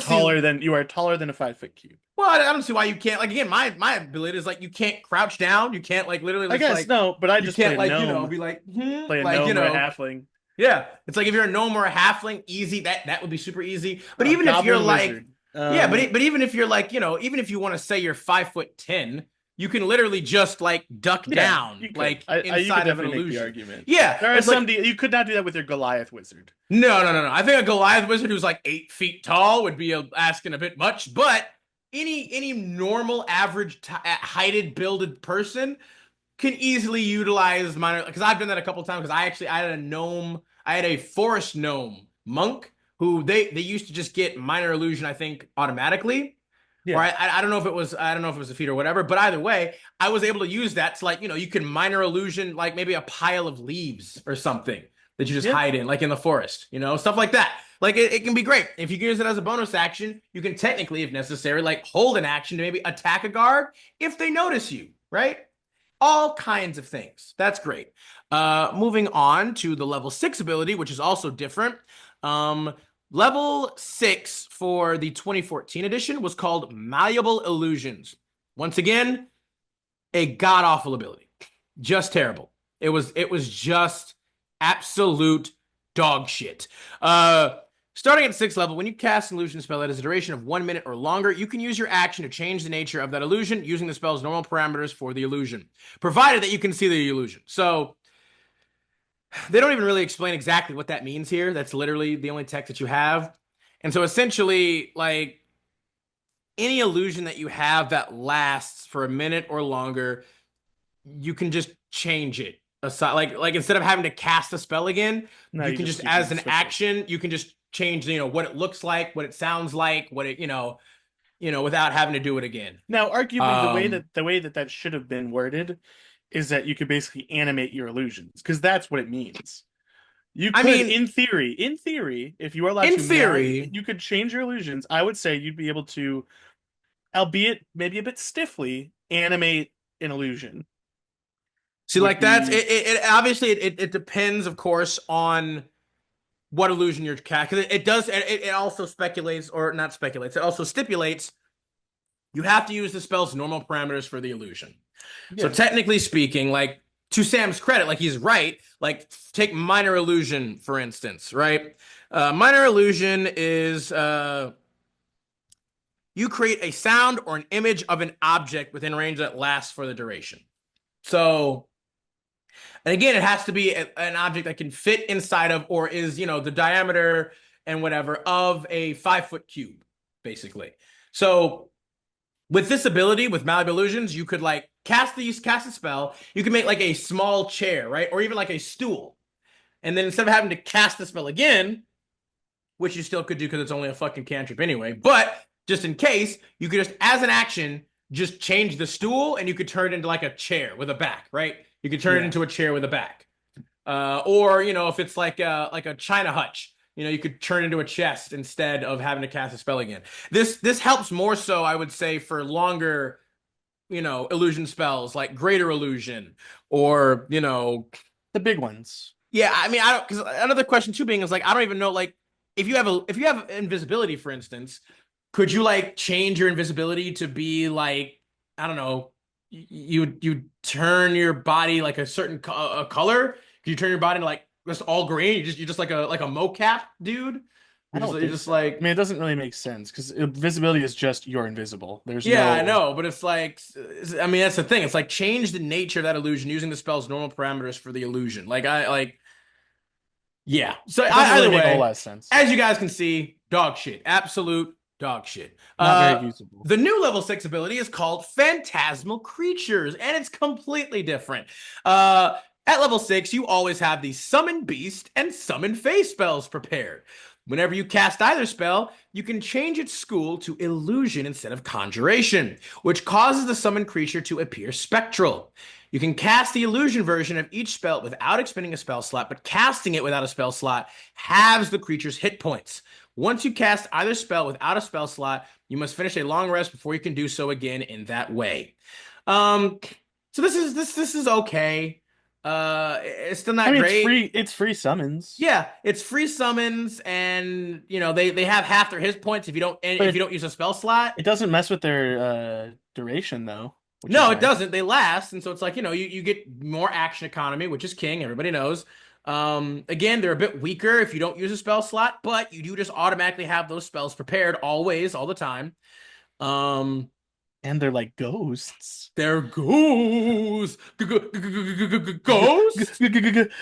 are taller than a 5 foot cube. Well, I don't see why you can't. Like, again, my ability is like you can't crouch down. You can't like literally. I guess like, no, but I just can't play like gnome. be like Play a like gnome or a halfling. Yeah, it's like if you're a gnome or a halfling, easy. That would be super easy. But even if you're Goblin like, wizard. yeah, but even if you're like, even if you want to say you're 5'10", you can literally just like duck down, like inside of an illusion. Make the argument. Yeah, there are some. You could not do that with your Goliath wizard. No. I think a Goliath wizard who's like 8 feet tall would be asking a bit much. But any normal, average, heighted, builded person can easily utilize minor, because I've done that a couple times. Because I had a gnome, I had a forest gnome monk who they used to just get minor illusion, I think, automatically. Yeah. Or I don't know if it was a feat or whatever, but either way, I was able to use that to like, you can minor illusion like maybe a pile of leaves or something that you just hide in, like in the forest, stuff like that. Like it can be great. If you can use it as a bonus action, you can technically, if necessary, like hold an action to maybe attack a guard if they notice you, right? All kinds of things. That's great. Moving on to the level 6 ability, which is also different. Level 6 for the 2014 edition was called Malleable Illusions. Once again, a god-awful ability. Just terrible. It was just absolute dog shit. Starting at 6th level, when you cast an illusion spell that has a duration of 1 minute or longer, you can use your action to change the nature of that illusion using the spell's normal parameters for the illusion, provided that you can see the illusion. So they don't even really explain exactly what that means here. That's literally the only text that you have. And so essentially, like, any illusion that you have that lasts for a minute or longer, you can just change it. Aside, like instead of having to cast a spell again, you can just as an action, you can just change, what it looks like, what it sounds like, what it, without having to do it again. Now, arguably, the way that should have been worded is that you could basically animate your illusions, because that's what it means. You could, in theory, if you are allowed you could change your illusions. I would say you'd be able to, albeit maybe a bit stiffly, animate an illusion. See, like that's it. Obviously, it depends, of course, on what illusion you're casting. Because it also speculates, or not speculates. It also stipulates you have to use the spell's normal parameters for the illusion. Yeah. So technically speaking, like, to Sam's credit, like, he's right. Like, take minor illusion, for instance, right? Minor illusion is you create a sound or an image of an object within range that lasts for the duration. So, and again, it has to be an object that can fit inside of, or is, the diameter and whatever of a 5-foot cube, basically. So with this ability, with Malleable Illusions, you could like cast a spell. You can make like a small chair, right? Or even like a stool. And then instead of having to cast the spell again, which you still could do because it's only a fucking cantrip anyway, but just in case, you could just, as an action, just change the stool and you could turn it into like a chair with a back, right? You could turn it into a chair with a back. Or, if it's like a China hutch, you could turn into a chest instead of having to cast a spell again. This helps more so, I would say, for longer, illusion spells like Greater Illusion or, The big ones. yeah, I mean, I don't, because another question too being is like, I don't even know, like, if you have invisibility, for instance, could you like change your invisibility to be like, I don't know, you turn your body like a certain color? Could you turn your body to like just all green? You're just like a mocap dude. I don't You're think just so. I like, mean, it doesn't really make sense because invisibility is just you're invisible. There's yeah, I no. know, but it's like, I mean, that's the thing. It's like change the nature of that illusion using the spell's normal parameters for the illusion. Yeah. So It doesn't really either make a whole way, lot of sense. as you guys can see, dog shit, absolute dog shit. Not very usable. The new level 6 ability is called Phantasmal Creatures, and it's completely different. At level 6, you always have the Summon Beast and Summon Face spells prepared. Whenever you cast either spell, you can change its school to Illusion instead of Conjuration, which causes the summoned creature to appear spectral. You can cast the illusion version of each spell without expending a spell slot, but casting it without a spell slot halves the creature's hit points. Once you cast either spell without a spell slot, you must finish a long rest before you can do so again in that way. Um, so this is okay. It's still I not mean, it's great. free. It's free summons, Yeah, it's free summons, and they have half their hit points but if you don't use a spell slot. it doesn't mess with their duration though, which is No, it nice. doesn't. They last, and so it's like, you get more action economy, which is king, everybody knows. Again, they're a bit weaker if you don't use a spell slot, but you do just automatically have those spells prepared always, all the time. Um, And they're like ghosts. there goes ghost.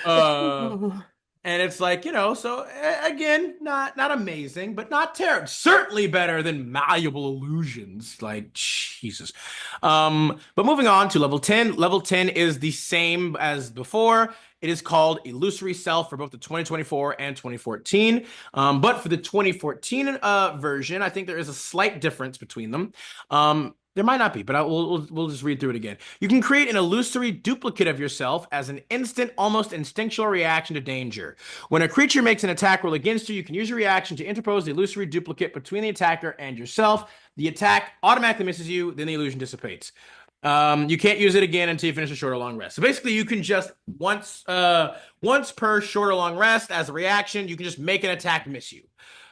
Uh, And it's like, so again, not amazing, but not terrible. Certainly better than malleable illusions. Like, Jesus. But moving on to level 10. Level 10 is the same as before. It is called Illusory Self for both the 2024 and 2014. But for the 2014 version, I think there is a slight difference between them. There might not be, but we'll just read through it again. You can create an illusory duplicate of yourself as an instant, almost instinctual reaction to danger. When a creature makes an attack roll against you, you can use your reaction to interpose the illusory duplicate between the attacker and yourself. The attack automatically misses you, then the illusion dissipates. You can't use it again until you finish a short or long rest. So basically, you can just once per short or long rest as a reaction, you can just make an attack miss you.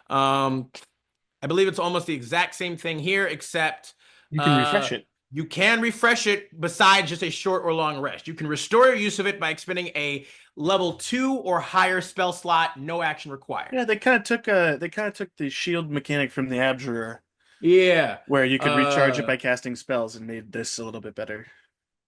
I believe it's almost the exact same thing here, except You can uh, refresh it. you can refresh it besides just a short or long rest. You can restore your use of it by expending a level 2 or higher spell slot, no action required. Yeah, they kind of took the shield mechanic from the Abjurer, Yeah. where you could recharge it Uh, by casting spells, and made this a little bit better.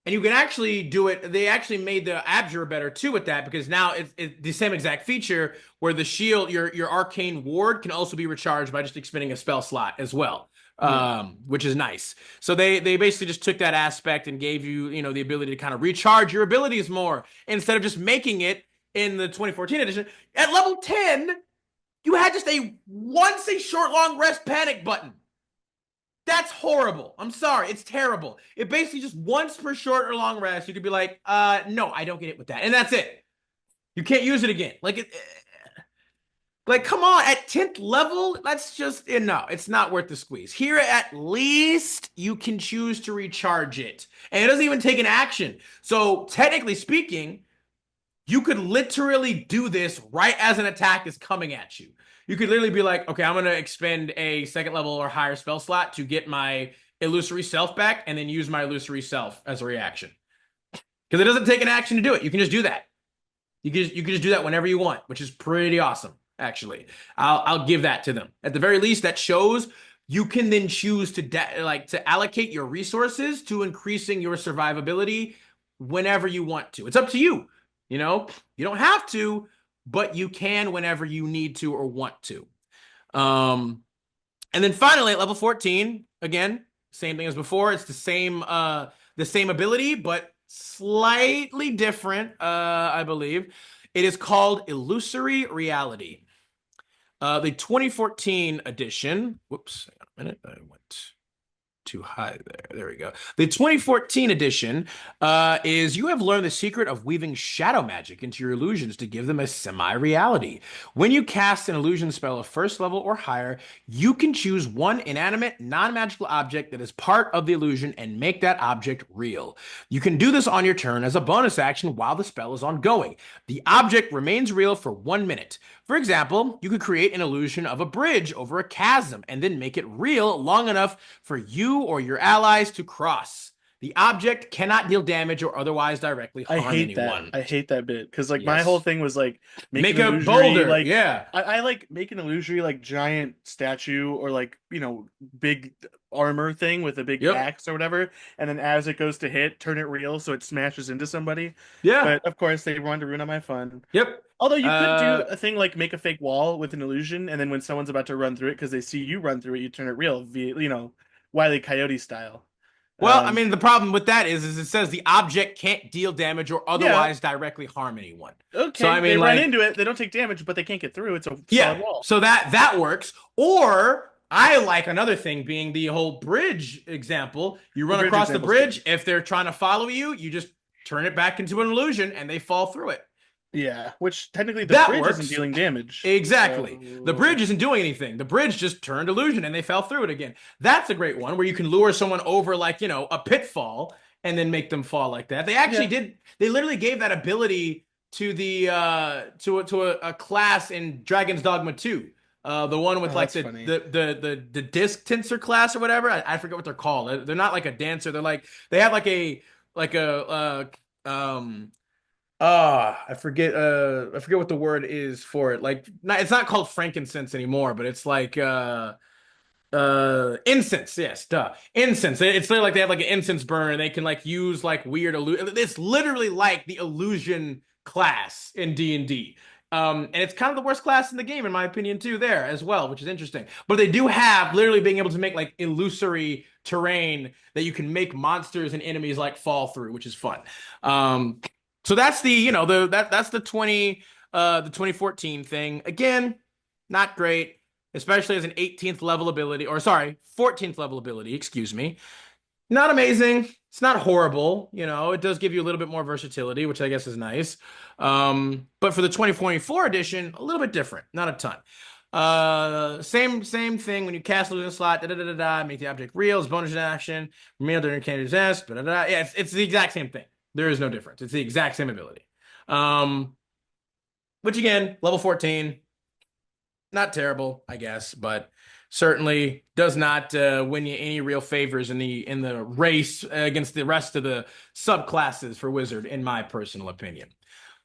and you can actually do it. They actually made the Abjurer better too with that because now it's the same exact feature where the shield, your arcane ward, can also be recharged by just expending a spell slot as well, Yeah. which is nice. So they basically just took that aspect and gave you the ability to kind of recharge your abilities more instead of just making it in the 2014 edition at level 10. You had just a once a short long rest panic button. That's horrible. I'm sorry. It's terrible. It basically just once per short or long rest, you could be like, no, I don't get it with that. And that's it. You can't use it again. Like, come on, at 10th level, that's just no, it's not worth the squeeze. Here, at least you can choose to recharge it. And it doesn't even take an action. So, technically speaking, you could literally do this right as an attack is coming at you. You could literally be like, okay, I'm going to expend a second level or higher spell slot to get my illusory self back and then use my illusory self as a reaction. Because it doesn't take an action to do it. You can just do that. You can just do that whenever you want, which is pretty awesome, actually. I'll give that to them. At the very least, that shows you can then choose to allocate your resources to increasing your survivability whenever you want to. It's up to you. You don't have to, but you can whenever you need to or want to. And then finally at level 14, again, same thing as before. It's the same ability, but slightly different, I believe. It is called Illusory Reality. The 2014 edition. Whoops, hang on a minute. I went. too high there. There we go. The 2014 edition is you have learned the secret of weaving shadow magic into your illusions to give them a semi-reality. When you cast an illusion spell of first level or higher, you can choose one inanimate, non-magical object that is part of the illusion and make that object real. You can do this on your turn as a bonus action while the spell is ongoing. The object remains real for 1 minute. For example, you could create an illusion of a bridge over a chasm and then make it real long enough for you or your allies to cross. The object cannot deal damage or otherwise directly I harm hate that. anyone. I hate that bit because like my whole Yes. thing was like make Make an a illusory boulder. like Yeah. I like make an illusory like giant statue or like big armor thing with a big Yep. axe or whatever, and then as it goes to hit, turn it real so it smashes into somebody. Yeah. But of course, they wanted to ruin all my fun. Yep. Although you could do Uh, a thing like make a fake wall with an illusion, and then when someone's about to run through it because they see you run through it, you turn it real via Wile E. Coyote style. well, I Um, mean, the problem with that is it says the object can't deal damage or yeah, otherwise directly harm anyone. So okay, I they mean, run like, into it, they don't take damage, but they can't get through. It's a yeah. solid wall. So that works. Or I like another thing being the whole bridge example. You The run bridge across the example's good. bridge. If they're trying to follow you, you just turn it back into an illusion and they fall through it. Yeah, which technically the That bridge isn't works. dealing damage. Exactly. The So bridge isn't doing anything. The bridge just turned illusion and they fell through it again. That's a great one where you can lure someone over like, a pitfall and then make them fall like that. They actually yeah, did, they literally gave that ability to the a class in Dragon's Dogma 2. The one with oh, like that's funny. the disc tensor class or whatever. I forget what they're called. They're not like a dancer. They have um I forget what the word is for it. Like it's not called frankincense anymore, but it's like incense. Yes, duh. Incense. It's literally like they have like an incense burner and they can like use like weird it's literally like the illusion class in D&D. And it's kind of the worst class in the game in my opinion too there as well, which is interesting. But they do have literally being able to make like illusory terrain that you can make monsters and enemies like fall through, which is fun. So that's that's the 2014 thing. Again, not great, especially as an 18th level ability, or sorry, 14th level ability, excuse me. Not amazing. It's not horrible, it does give you a little bit more versatility, which I guess is nice. But for the 2024 edition, a little bit different, not a ton. Same thing when you cast illusion slot, make the object real, it's bonus action, reveal during candidate's S, Yeah, it's the exact same thing. There is no difference. It's the exact same ability. Which again, level 14, not terrible, I guess, but certainly does not win you any real favors in the race against the rest of the subclasses for Wizard, in my personal opinion.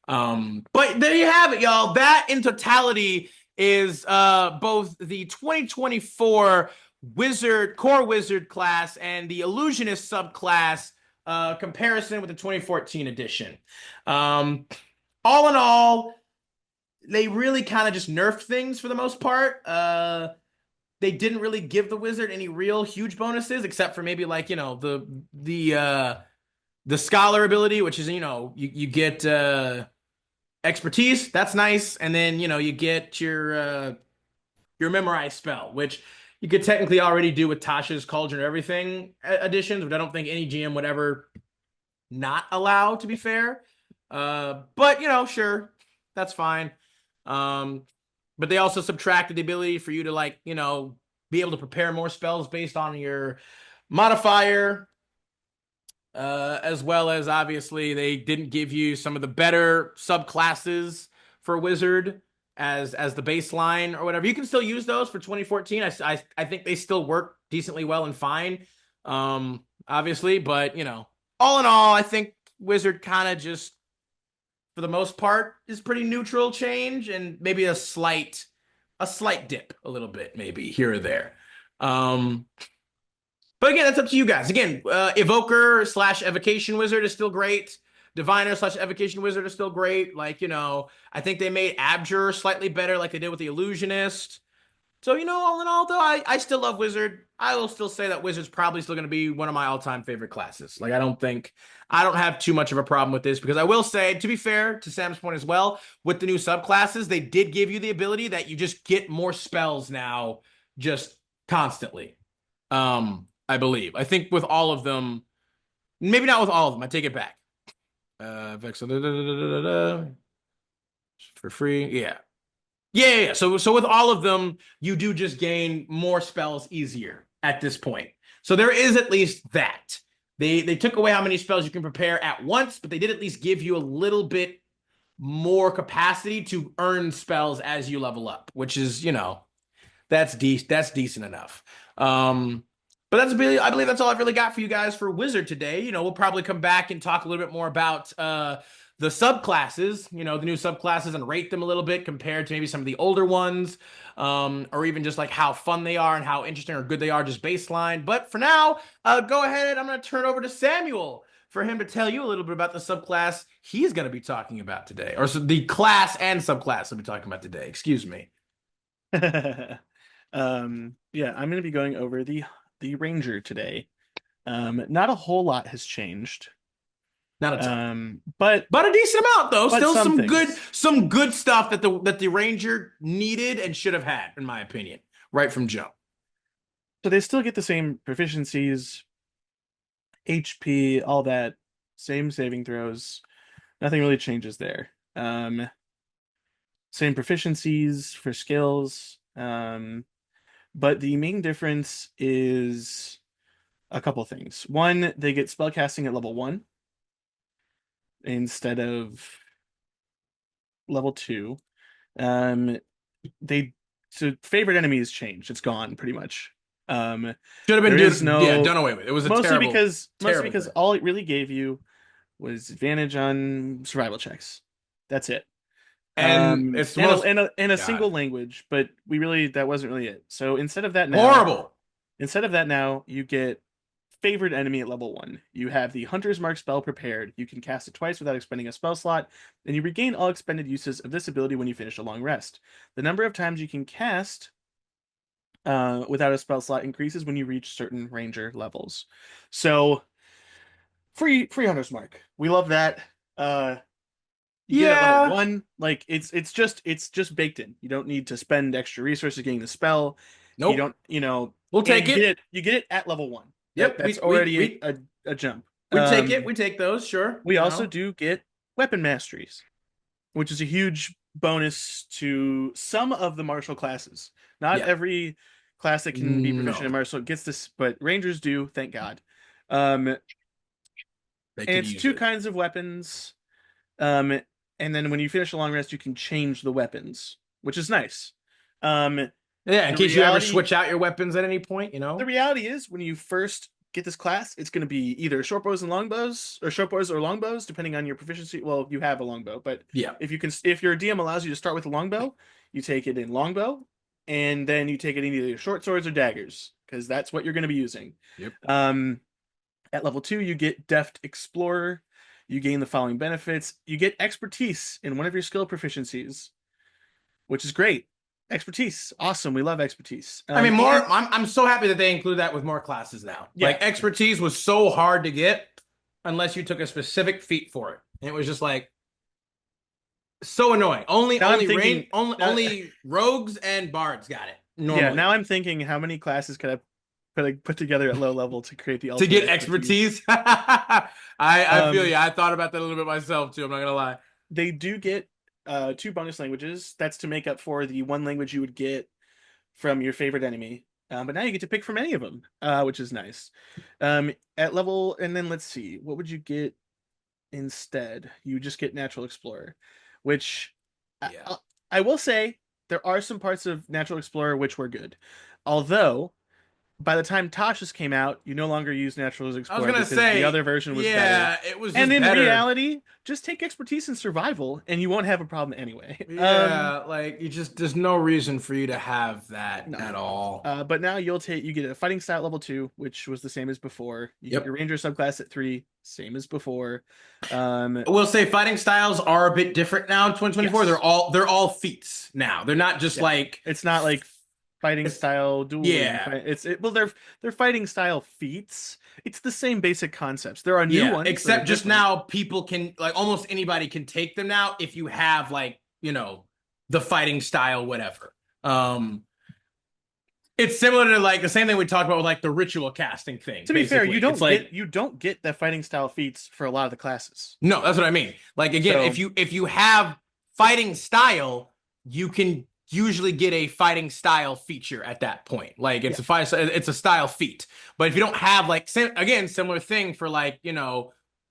But there you have it, y'all. That in totality is both the 2024 core Wizard class and the Illusionist subclass comparison with the 2014 edition. All in all, they really kind of just nerfed things for the most part. They didn't really give the Wizard any real huge bonuses, except for maybe like the Scholar ability, which is you get expertise. That's nice, and then you get your Memorize spell, which you could technically already do with Tasha's Cauldron or Everything additions, which I don't think any GM would ever not allow, to be fair. But sure, that's fine. But they also subtracted the ability for you to be able to prepare more spells based on your modifier. As well as obviously they didn't give you some of the better subclasses for Wizard as the baseline or whatever. You can still use those for 2014. I think they still work decently well and fine. Obviously, but all in all, I think Wizard kind of just for the most part is pretty neutral change and maybe a slight dip a little bit maybe here or there. But again, that's up to you guys. Again, Evoker / Evocation Wizard is still great. Diviner / Evocation Wizard is still great. I think they made Abjure slightly better like they did with the Illusionist. So, all in all, though, I still love Wizard. I will still say that Wizard's probably still going to be one of my all-time favorite classes. I don't have too much of a problem with this because I will say, to be fair, to Sam's point as well, with the new subclasses, they did give you the ability that you just get more spells now just constantly. I believe. I think with all of them, maybe not with all of them. I take it back. Vex for free. Yeah. Yeah. So with all of them, you do just gain more spells easier at this point. So there is at least that. They took away how many spells you can prepare at once, but they did at least give you a little bit more capacity to earn spells as you level up, which is, that's decent enough. But I believe that's all I've really got for you guys for Wizard today. We'll probably come back and talk a little bit more about the subclasses, the new subclasses, and rate them a little bit compared to maybe some of the older ones, or even just like how fun they are and how interesting or good they are just baseline. But for now, go ahead. I'm going to turn over to Samuel for him to tell you a little bit about the subclass he's going to be talking about today, or so the class and subclass I'll be talking about today. Excuse me. Yeah, I'm going to be going over the Ranger today. Not a whole lot has changed. Not a ton. But a decent amount though. Still some some good stuff that the Ranger needed and should have had, in my opinion, right from jump. So they still get the same proficiencies, HP, all that, same saving throws. Nothing really changes there. Same proficiencies for skills. But the main difference is a couple things. One, they get spellcasting at level 1 instead of level 2. So favorite enemies changed. It's gone pretty much. Should have been done away with. It was mostly terrible because thing. all it really gave you was advantage on survival checks. That's it. And it's in a single language, but that wasn't really it. So instead of that now you get favored enemy at level 1. You have the Hunter's Mark spell prepared. You can cast it twice without expending a spell slot, and you regain all expended uses of this ability when you finish a long rest. The number of times you can cast without a spell slot increases when you reach certain ranger levels. So free Hunter's Mark. We love that. You get it at level 1. Like it's just baked in. You don't need to spend extra resources getting the spell. Nope. You don't, we'll take it. You get it at level 1. Yep. That's already a jump. We take it. We take those, sure. We also do get weapon masteries, which is a huge bonus to some of the martial classes. Not every class that can be proficient in martial gets this, but Rangers do, thank God. And it's two kinds of weapons. And then when you finish a long rest, you can change the weapons, which is nice. In case you ever switch out your weapons at any point, The reality is, when you first get this class, it's going to be either short bows and longbows, or short bows or longbows, depending on your proficiency. Well, you have a longbow, but if your DM allows you to start with a longbow, you take it in longbow, and then you take it in either short swords or daggers, because that's what you're going to be using. Yep. At level 2, you get Deft Explorer. You gain the following benefits. You get expertise in one of your skill proficiencies, which is great. Expertise, awesome. We love expertise. I'm so happy that they include that with more classes now. Yeah. Like expertise was so hard to get unless you took a specific feat for it, and it was just like so annoying. Only rogues and bards got it. Normally. Yeah. Now I'm thinking, how many classes could I put together at low level to create the to get expertise? I feel you. I thought about that a little bit myself too. I'm not gonna lie. They do get 2 bonus languages. That's to make up for the 1 language you would get from your favorite enemy. But now you get to pick from any of them, which is nice. At level, and then let's see, what would you get instead? You just get Natural Explorer, which I will say there are some parts of Natural Explorer which were good, although by the time Tasha's came out, you no longer use Natural Explorer. I was gonna say the other version was better. Yeah, it was. And in better. reality, just take expertise in survival, and you won't have a problem anyway. Yeah, there's no reason for you to have that at all. But now you get a fighting style at level 2, which was the same as before. You get your ranger subclass at 3, same as before. I will say fighting styles are a bit different now in 2024. Yes. They're all feats now. They're not just it's not like fighting style dueling. Yeah, they're fighting style feats. It's the same basic concepts. There are new ones, except just now people can, like, almost anybody can take them now if you have, like, the fighting style whatever. it's similar to like the same thing we talked about with like the ritual casting thing. To be fair, Basically, it's like you don't get the fighting style feats for a lot of the classes. no, that's what I mean. Like again, So if you have fighting style, you can usually get a fighting style feature at that point. Like yeah, it's a style feat. But if you don't have like again, similar thing for like,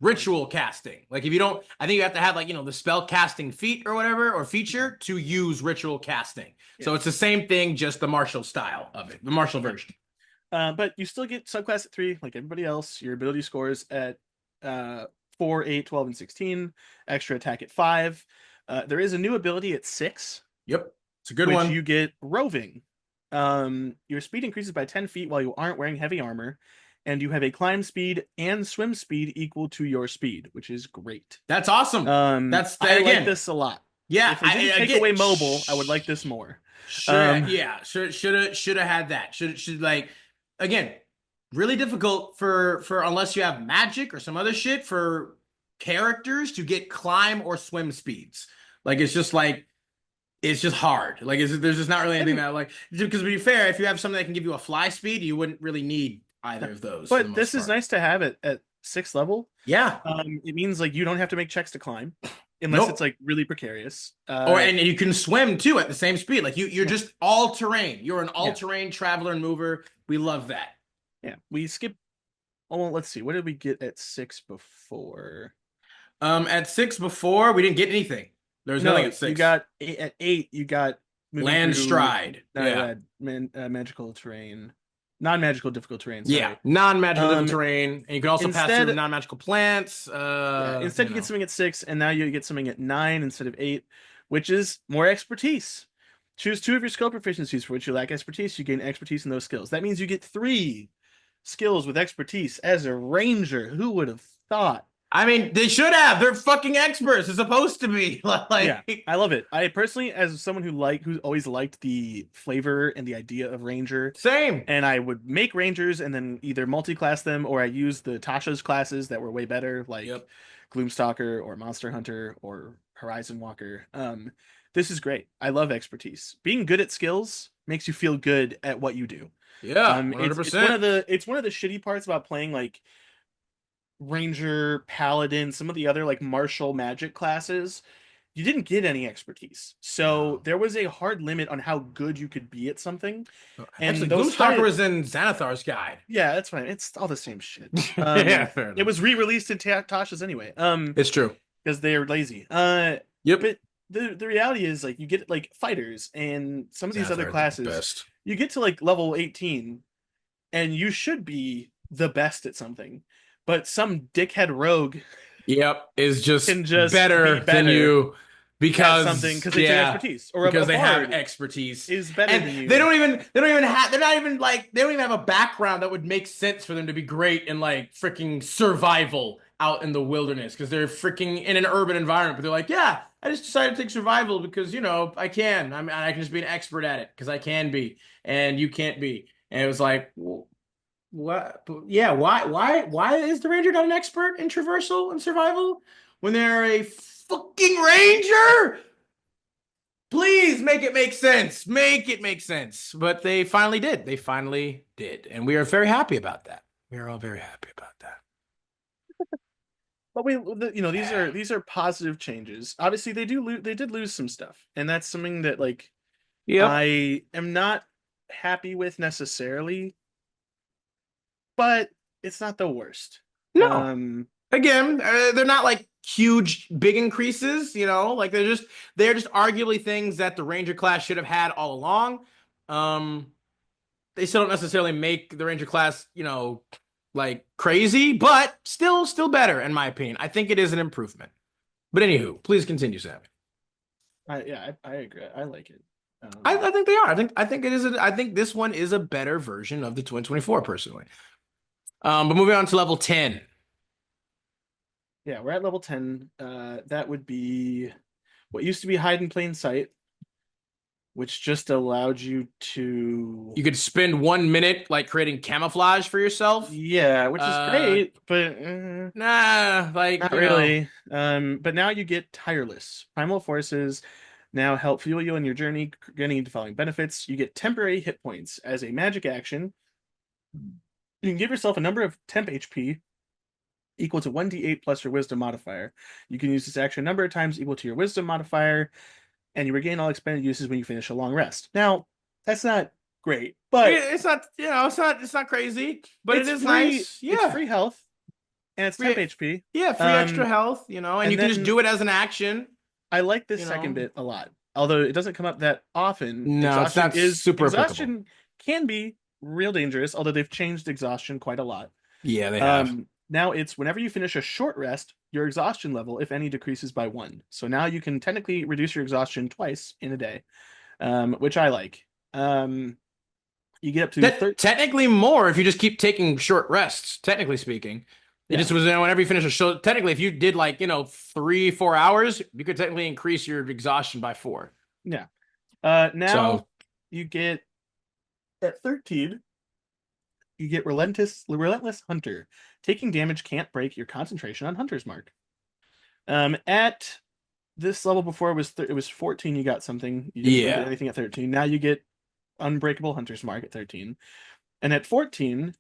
ritual casting. Like if you don't, I think you have to have like, the spell casting feat or whatever or feature to use ritual casting. yeah. So it's the same thing, just the martial style of it, the martial version. But you still get subclass at 3, like everybody else. Your ability scores at uh 4, 8, 12, and 16. Extra attack at 5. There is a new ability at 6, Yep. It's a good which one. you get roving. Your speed increases by 10 feet while you aren't wearing heavy armor, and you have a climb speed and swim speed equal to your speed, which is great. That's awesome. That's I again. like this a lot. Yeah, If they didn't take away mobile, I would like this more. Yeah, should have had that. Should like again, really difficult for unless you have magic or some other shit for characters to get climb or swim speeds. Like it's just hard. Like there's just not really anything that like because to be fair, if you have something that can give you a fly speed, you wouldn't really need either of those for the But most this is part. nice to have it at 6th level. Yeah. It means like you don't have to make checks to climb unless it's Nope. like really precarious. And you can swim too at the same speed. Like you're Yeah, just all terrain. You're an all yeah, terrain traveler and mover. We love that. yeah. We skip. Oh, let's see. What did we get at 6 before? At 6 before we didn't get anything. There was nothing No, at you 6. got at 8. You got moving Land through stride. Yeah. magical terrain, non-magical difficult terrain. Yeah. Sorry. Non-magical difficult Um, terrain. And you can also pass through instead, non-magical plants. yeah, instead you get something at 6, and now you get something at 9 instead of 8, which is more expertise. Choose 2 of your skill proficiencies for which you lack expertise. You gain expertise in those skills. That means you get 3 skills with expertise as a ranger. Who would have thought? I mean, they should have. They're fucking experts. They're supposed to be. Yeah, Like, I love it. I personally, as someone who's always liked the flavor and the idea of ranger, same. and I would make rangers and then either multi-class them or I use the Tasha's classes that were way better, like Yep. Gloomstalker or Monster Hunter or Horizon Walker. This is great. I love expertise. Being good at skills makes you feel good at what you do. Yeah, It's one 100%. of the shitty parts about playing like Ranger, Paladin, some of the other like martial magic classes. You didn't get any expertise. So there was a hard limit on how good you could be at something. Actually, And those Gloomstalker started, was in Xanathar's guide. yeah, that's fine. It's all the same shit. Yeah, fair It enough. was re-released in Tasha's anyway. It's true. Because they're lazy. Yep. But the reality is like you get like fighters and some of these other Xanathar is the classes, best. you get to like level 18 and you should be the best at something. But some dickhead rogue Yep, is just can just better be than better you at something because they take yeah, expertise. Or because a they have bard expertise. is better And than you. they don't even have they're not even like they don't even have a background that would make sense for them to be great in like freaking survival out in the wilderness because they're freaking in an urban environment. But they're like, yeah, I just decided to take survival because I can. I can just be an expert at it because I can be and you can't be. And it was like, well, what? Yeah, why is the ranger not an expert in traversal and survival when they're a fucking ranger? Please make it make sense. Make it make sense. But they finally did. They finally did, and we are very happy about that. We are all very happy about that. But these are positive changes. Obviously, they did lose some stuff, and that's something that like Yep. I am not happy with necessarily, but it's not the worst. No. Um, Again, they're not like huge, big increases. Like they're just arguably things that the ranger class should have had all along. They still don't necessarily make the ranger class, like crazy, but still better in my opinion. I think it is an improvement. But anywho, please continue, Sam. I agree. I like it. I think they are. I think it is. I think this one is a better version of the 2024 personally. But moving on to level 10. Yeah, we're at level 10. That would be what used to be hide in plain sight, which just allowed you to You could spend 1 minute like creating camouflage for yourself. yeah, which is great, but Nah, like not you know, really. But now you get tireless. Primal forces now help fuel you on your journey, granting the following benefits. You get temporary hit points. As a magic action, you can give yourself a number of temp HP equal to 1d8 plus your wisdom modifier. You can use this action a number of times equal to your wisdom modifier, and you regain all expended uses when you finish a long rest. Now, that's not great, but It's not, it's not crazy, but it it's is free. nice. It's Yeah. free health, and it's temp Free, HP. yeah, free extra Um, health, and and you can just then do it as an action, I like this you second know. bit a lot. Although it doesn't come up that often, No, it's not super applicable. exhaustion can be real dangerous, although they've changed exhaustion quite a lot. Yeah, they have. Now it's whenever you finish a short rest, your exhaustion level, if any, decreases by 1. So now you can technically reduce your exhaustion twice in a day, which I like. You get up to That 30. technically more if you just keep taking short rests, technically speaking. It Yeah, just was whenever you finish a show. Technically, if you did like, 3, 4 hours, you could technically increase your exhaustion by 4. yeah. Now So you get at 13, you get relentless hunter. Taking damage can't break your concentration on hunter's mark. At this level before it was 14, you got something. You didn't get yeah. anything at 13. Now you get unbreakable hunter's mark at 13. And at 14,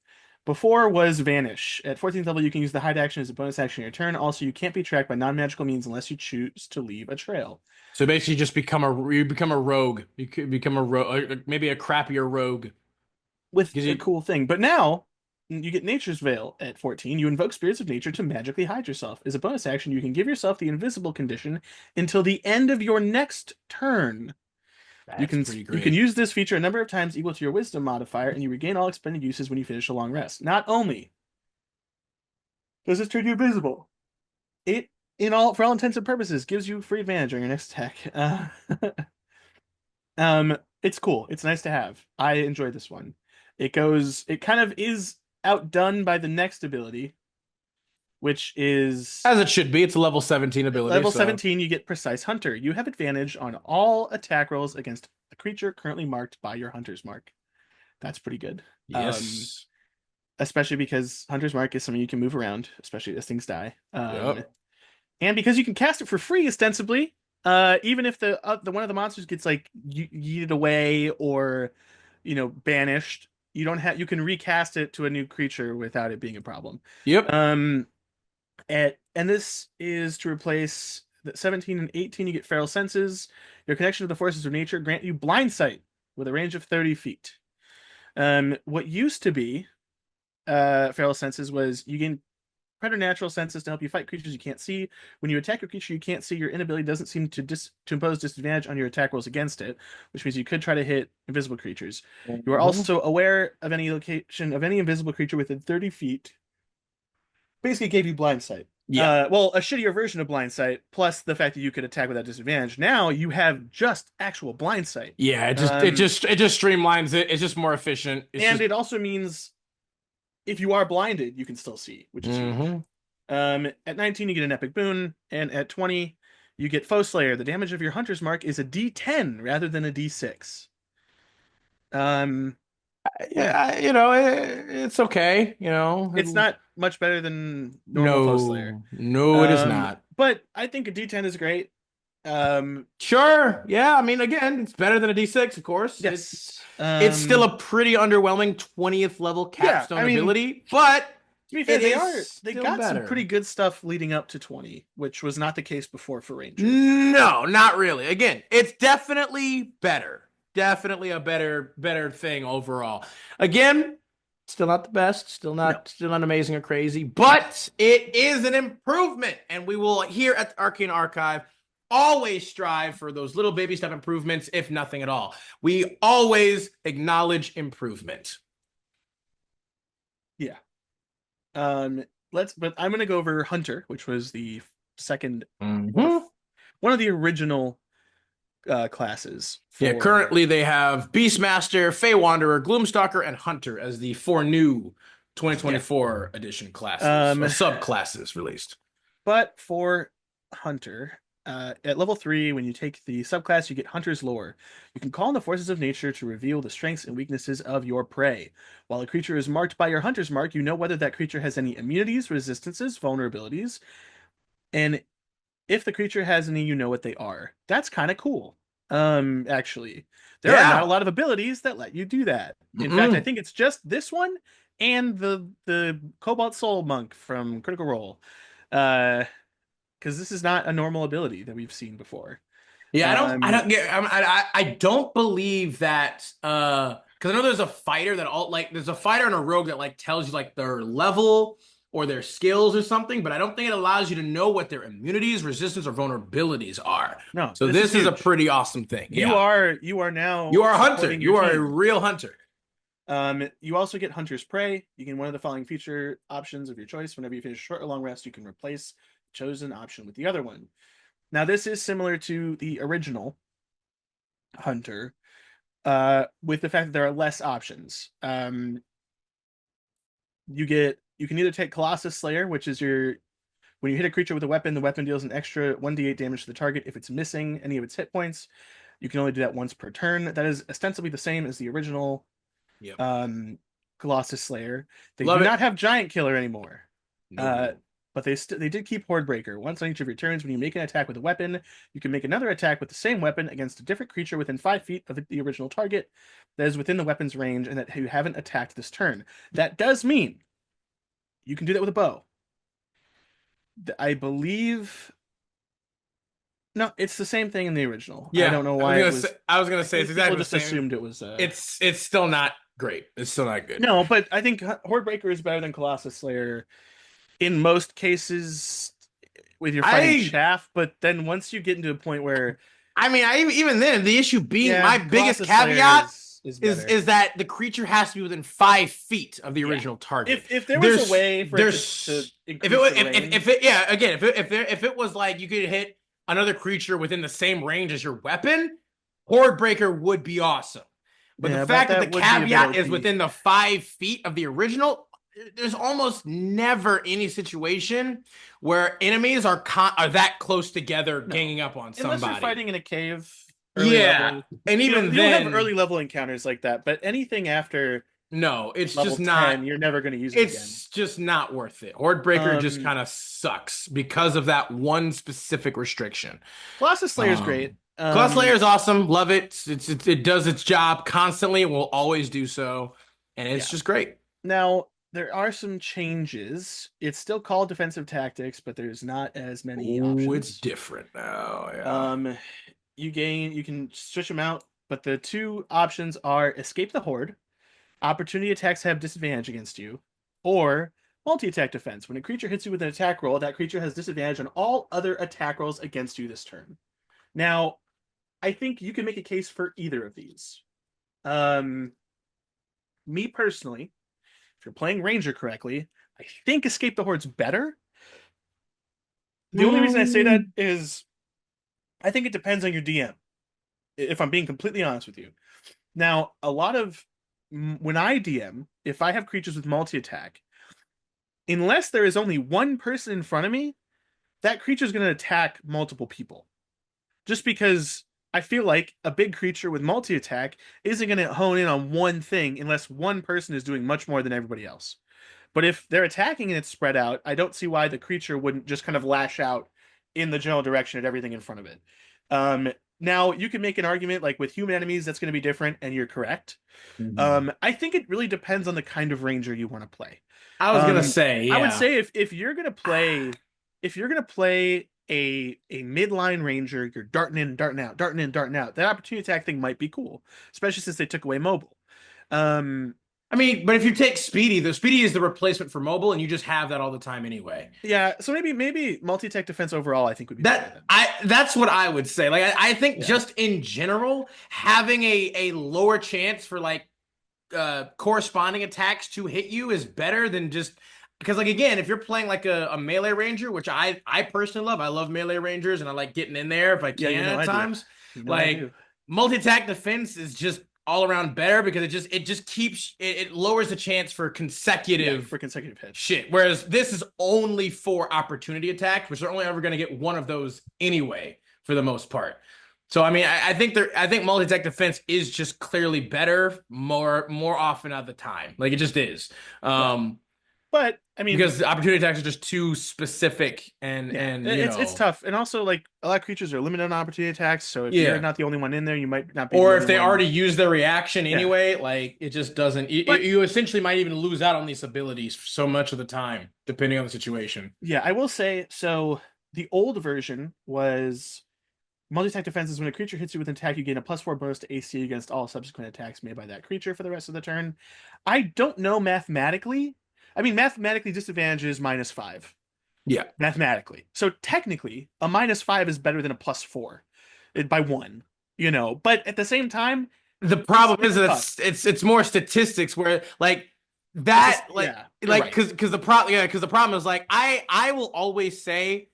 before was vanish. At 14th level, you can use the hide action as a bonus action on your turn. Also, you can't be tracked by non-magical means unless you choose to leave a trail. So basically, just become a rogue. You could become a rogue, maybe a crappier rogue. With Because a you, cool thing. But now you get Nature's Veil at 14. You invoke spirits of nature to magically hide yourself. As a bonus action, you can give yourself the invisible condition until the end of your next turn. that's pretty You can great. use this feature a number of times equal to your wisdom modifier, and you regain all expended uses when you finish a long rest. Not only does this turn you invisible, it for all intents and purposes gives you free advantage on your next attack. It's cool. It's nice to have. I enjoy this one. It kind of is outdone by the next ability, which is As it should be. It's a level 17 ability, level so 17. You get Precise Hunter. You have advantage on all attack rolls against a creature currently marked by your Hunter's Mark. That's pretty good. yes. Especially because Hunter's Mark is something you can move around, especially as things die. Yep. And because you can cast it for free ostensibly, even if the one of the monsters gets like yeeted away or banished, you can recast it to a new creature without it being a problem. Yep. Um, and this is to replace the 17 and 18. You get Feral Senses. Your connection to the forces of nature grant you blind sight with a range of 30 feet. What used to be Feral Senses was you gain preternatural senses to help you fight creatures you can't see. When you attack a creature you can't see, your inability doesn't seem to impose disadvantage on your attack rolls against it, which means you could try to hit invisible creatures. You are Mhm. also aware of any location of any invisible creature within 30 feet. Basically gave you blind sight. Yeah. Well, a shittier version of blind sight, plus the fact that you could attack without disadvantage. Now you have just actual blind sight. Yeah, Um, it just streamlines it. It's just more efficient. It's and just it also means if you are blinded, you can still see, which is huge. hmm At 19, you get an epic boon, and at 20, you get Foe Slayer. The damage of your Hunter's Mark is a D10 rather than a D6. Um, Yeah, yeah, it's okay, it's not much better than normal Foe Slayer. No, it is not. But I think a D10 is great. Um, Sure. Yeah, I mean, again, it's better than a D6, of course. yes. It's still a pretty underwhelming 20th level Yeah, I capstone mean, ability, but to be fair, it is they still got some pretty better. good stuff leading up to 20, which was not the case before for Ranger. No, not really. Again, it's definitely better. Definitely a better thing overall. Again, still not the best, No. still not amazing or crazy, but it is an improvement. And we will here at the Arcane Archive always strive for those little baby step improvements, if nothing at all. We always acknowledge improvement. Yeah. But I'm gonna go over Hunter, which was the second or Mhm. one of the original classes Yeah, for currently they have Beastmaster, Fey Wanderer, Gloomstalker, and Hunter as the four new yeah. 2024 edition classes or Um, subclasses released. but for Hunter, at level 3, when you take the subclass, you get Hunter's Lore. You can call on the forces of nature to reveal the strengths and weaknesses of your prey. While a creature is marked by your Hunter's Mark, you know whether that creature has any immunities, resistances, vulnerabilities, and if the creature has any, you know what they are. That's kind of cool. Actually, there are not a Yeah. lot of abilities that let you do that. In fact, I Mm-mm. think it's just this one and the Cobalt Soul Monk from Critical Role. Because this is not a normal ability that we've seen before. Yeah, I Um, don't get, I don't believe that, because I know there's a fighter that all like, there's a fighter and a rogue that like tells you like their level or their skills or something, but I don't think it allows you to know what their immunities, resistance, or vulnerabilities are. no, So this is this is a huge. pretty awesome thing. You Yeah, are you are now you are a hunter. supporting your You are a team. real hunter. You also get Hunter's Prey. You can one of the following feature options of your choice. Whenever you finish a short or long rest, you can replace the chosen option with the other one. Now, this is similar to the original Hunter, with the fact that there are less options. You can either take Colossus Slayer, which is your when you hit a creature with a weapon, the weapon deals an extra 1d8 damage to the target if it's missing any of its hit points. You can only do that once per turn. That is ostensibly the same as the original Yep. um, Colossus Slayer. They do Love it. not have Giant Killer anymore, uh, No. but they did keep Horde Breaker. Once on each of your turns, when you make an attack with a weapon, you can make another attack with the same weapon against a different creature within 5 feet of the original target that is within the weapon's range and that you haven't attacked this turn. That does mean you can do that with a bow. I believe. No, it's the same thing in the original. I Yeah, don't know why it was. I was gonna I say it's think people exactly the just same. assumed it was. It's still not great. It's still not good. No, but I think Hordebreaker is better than Colossus Slayer in most cases with your fighting I chaff. But then once you get into a point where, I mean, even then, the issue being yeah, my biggest Colossus Slayer caveat is better. is that the creature has to be within 5 feet of the Yeah, original target. if there was a way for it to There's if it increase was the range, if it yeah again if it was like you could hit another creature within the same range as your weapon, Horde Breaker would be awesome. But the yeah, but fact that the that would be a bit caveat is OP. within the 5 feet of the original, there's almost never any situation where enemies are that close together No, ganging up on unless you're somebody. fighting in a cave early Yeah, level. and even You'll have then, early level encounters like that, but anything after no, it's level just not. 10, you're never going to use it again. It's just not worth it. Horde Breaker just Um, kind of sucks yeah. because of that one specific restriction. Colossus Slayer is great. Claw Slayer is awesome. Love it. It does its job constantly. It will always do so, and it's Yeah. just great. Now, there are some changes. It's still called defensive tactics, but there's not as many Oh, it's options. different now. Yeah. Um, you can switch them out, but the two options are escape the horde, opportunity attacks have disadvantage against you, or multi-attack defense. When a creature hits you with an attack roll, that creature has disadvantage on all other attack rolls against you this turn. Now, I think you can make a case for either of these. Um, Me personally, if you're playing Ranger correctly, I think Escape the Horde's better. The only reason I say that Mm. is I think it depends on your DM, if I'm being completely honest with you. Now, a lot of when I DM, if I have creatures with multi attack, unless there is only one person in front of me, that creature is going to attack multiple people. Just because I feel like a big creature with multi attack isn't going to hone in on one thing unless one person is doing much more than everybody else. But if they're attacking and it's spread out, I don't see why the creature wouldn't just kind of lash out in the general direction at everything in front of it. Um, Now, you can make an argument like with human enemies, that's going to be different, and you're correct. Mhm. I think it really depends on the kind of ranger you want to play. I was gonna say, I would yeah. say if you're gonna play a midline ranger, you're darting in, darting out, darting in, darting out. That opportunity attack thing might be cool, especially since they took away mobile. Um, I mean, but if you take Speedy, the Speedy is the replacement for mobile, and you just have that all the time anyway. yeah, so maybe multi-attack defense overall, I think would be better then. That's what I would say. Like I think Yeah, just in general, having a lower chance for like corresponding attacks to hit you is better than just because like again, if you're playing like a melee ranger, which I personally love, I love melee rangers and I like getting in there if I yeah, can at I do. times. I Like do. multi-attack defense is just all around better because it just keeps it lowers the chance for Yeah, consecutive for consecutive hits. shit. Whereas this is only for opportunity attacks, which they're only ever going to get one of those anyway, for the most part. So I mean, I think multi-tech defense is just clearly better more often at the time. Like it just is. Yeah. Um, But I mean, because the opportunity attacks are just too specific yeah, and it's tough, and also like a lot of creatures are limited on opportunity attacks. So if you're yeah. not the only one in there, you might not be the Or only if they one. already use their reaction Yeah, anyway, like it just doesn't. but You essentially might even lose out on these abilities so much of the time, depending on the situation. yeah, I will say so. The old version was multi-attack defenses. When a creature hits you with an attack, you gain a +4 bonus to AC against all subsequent attacks made by that creature for the rest of the turn. I don't know mathematically. I mean, mathematically, disadvantage is -5. Yeah. Mathematically. So technically, a -5 is better than a +4 by one, But at the same time, The it's problem is it's that tough. it's more statistics where like It's that a yeah, you're like right. because the problem is like I will always say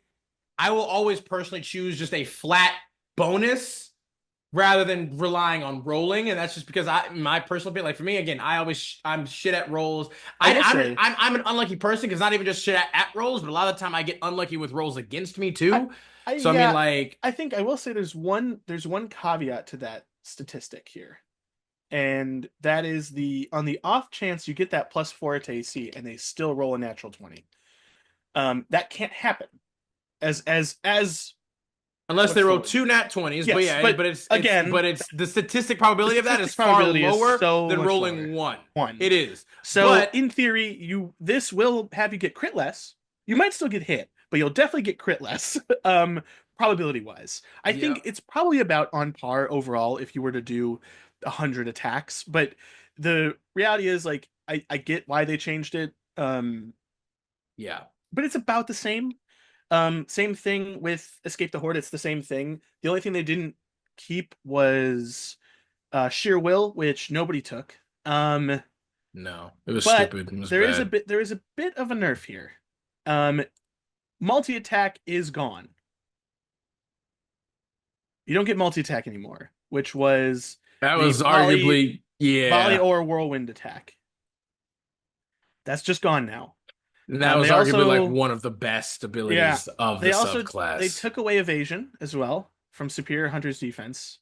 I will always personally choose just a flat bonus rather than relying on rolling, and that's just because my personal opinion. Like for me, again, I'm shit at rolls. I will say, I'm an unlucky person because not even just shit at rolls, but a lot of the time I get unlucky with rolls against me I, too. I So I mean, yeah, like, I think I will say there's one caveat to that statistic here. And that is the on the off chance you get that +4 to AC and they still roll a natural 20. That can't happen. As unless they what's the roll word? two nat 20s, but Yes, yeah, but again, but it's the statistic probability of that is statistic far probability is lower so than much lower. rolling one. One. It is. So But in theory, this will have you get crit less. You might still get hit, but you'll definitely get crit less. Probability wise. I yeah, think it's probably about on par overall if you were to do 100 attacks. But the reality is like I get why they changed it. yeah. But it's about the same. Same thing with Escape the Horde, it's the same thing. The only thing they didn't keep was Sheer Will, which nobody took. No, it was But stupid. It was there is a bad. bit there is a bit of a nerf here. Um, multi-attack is gone. You don't get multi-attack anymore, which was That the was volley arguably, volley yeah. or whirlwind attack. That's just gone now. And that was They arguably like also one of the best yeah, abilities of the they subclass. took away evasion as well from Superior Hunter's defense.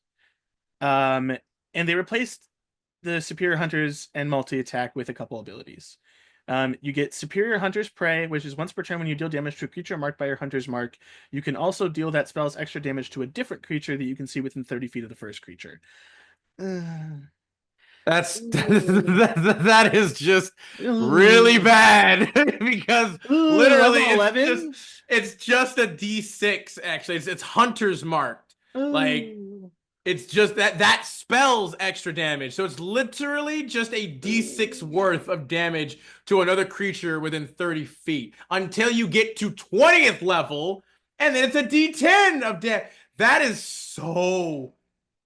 Um, and they replaced the Superior Hunters and multi-attack with a couple abilities. You get Superior Hunter's Prey, which is once per turn when you deal damage to a creature marked by your Hunter's Mark. You can also deal that spell's extra damage to a different creature that you can see within 30 feet of the first creature. Uh, That's uh, that is just really uh, bad because literally level 11? it's just a D6 actually. It's Hunter's marked. Like it's just that spells extra damage. So it's literally just a D6 worth of damage to another creature within 30 feet until you get to 20th level, and then it's a D10 of damage. That is so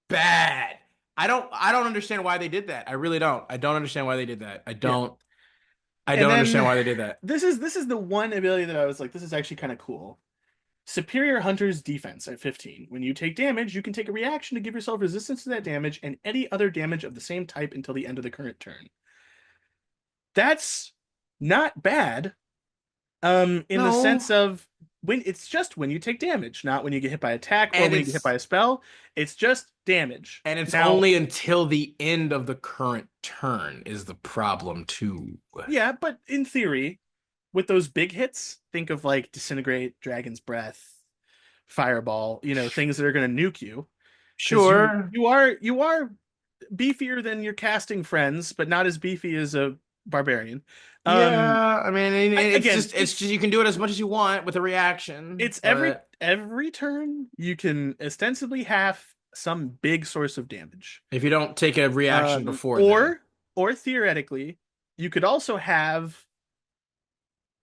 bad. I don't understand why they did that. I really don't. I don't understand why they did that. Yeah. I And don't understand then why they did that. this is the one ability that I was like, this is actually kind of cool. Superior Hunter's Defense at 15. When you take damage, you can take a reaction to give yourself resistance to that damage and any other damage of the same type until the end of the current turn. That's not bad. In the No. sense of when you take damage, not when you get hit by attack or And when you get hit it's by a spell. It's just damage. and it's Now, only until the end of the current turn is the problem too. yeah, but in theory, with those big hits, think of like Disintegrate, Dragon's Breath, Fireball, things that are going to nuke you. Because you Sure. you are you are beefier than your casting friends, but not as beefy as a barbarian. Um, Yeah, I mean, again, it's just you can do it as much as you want with a reaction, it's every but every turn you can ostensibly have some big source of damage. if you don't take a reaction Um, before then, or or theoretically, you could also have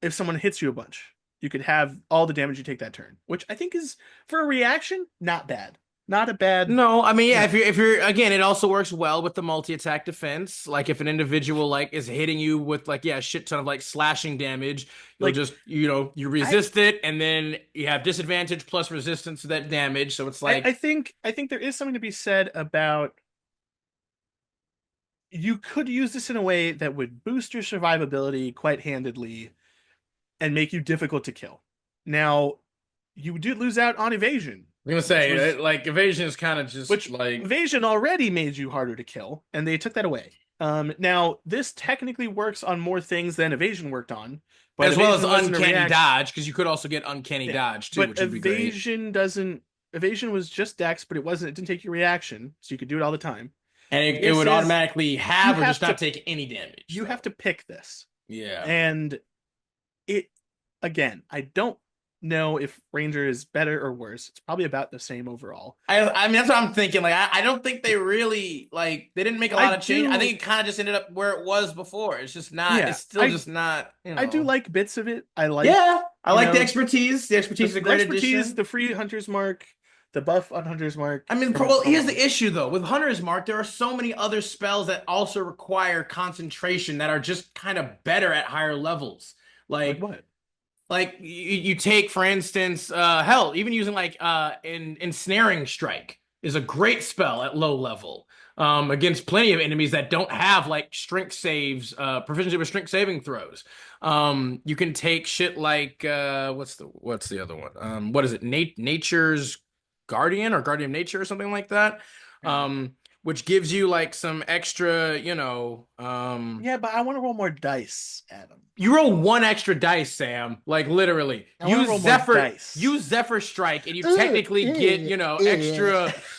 if someone hits you a bunch, you could have all the damage you take that turn, which I think is for a reaction not bad, not a bad. no, I mean, You yeah, know, if you're again, it also works well with the multi-attack defense. Like if an individual like is hitting you with like yeah, a shit ton of like slashing damage, you'll like just you I resist it and then you have disadvantage plus resistance to that damage. So it's I, I like think I think there is something to be said about you could use this in a way that would boost your survivability quite handedly and make you difficult to kill. Now, you did lose out on evasion, I'm gonna which say was like evasion is kind of just which like evasion already made you harder to kill, and they took that away. Now this technically works on more things than evasion worked on, but As well as evasion wasn't a uncanny reaction. dodge, because you could also get uncanny Yeah, dodge too, but which would be great. evasion was just dex, but it didn't take your reaction, so you could do it all the time. And it This would is automatically you have or have just not to take any damage. you have So to pick this. yeah. And it again, I don't know if Ranger is better or worse. It's probably about the same overall. I mean that's what I'm thinking. Like I don't think they really like they didn't make a I lot of change. I think do, it kind of just ended up where it was before. It's just not, yeah, it's still just not, I do like bits of it. I like, Yeah. I you like the know, expertise. The expertise is a the great expertise, addition. the free Hunter's Mark, the buff on Hunter's Mark I mean, from well, here's all. the issue though. With Hunter's Mark, there are so many other spells that also require concentration that are just kind of better at higher levels. Like Like what? you take, for instance, hell, even using like ensnaring strike is a great spell at low level. Against plenty of enemies that don't have like strength saves, proficiency with strength saving throws. You can take shit like what's the other one? What is it? Nature's Guardian or Guardian of Nature or something like that. Okay. Which gives you like some extra, Yeah, but I want to roll more dice, Adam. you roll one extra dice, Sam. Like literally. I want to roll more dice. Use Zephyr Strike and you technically get,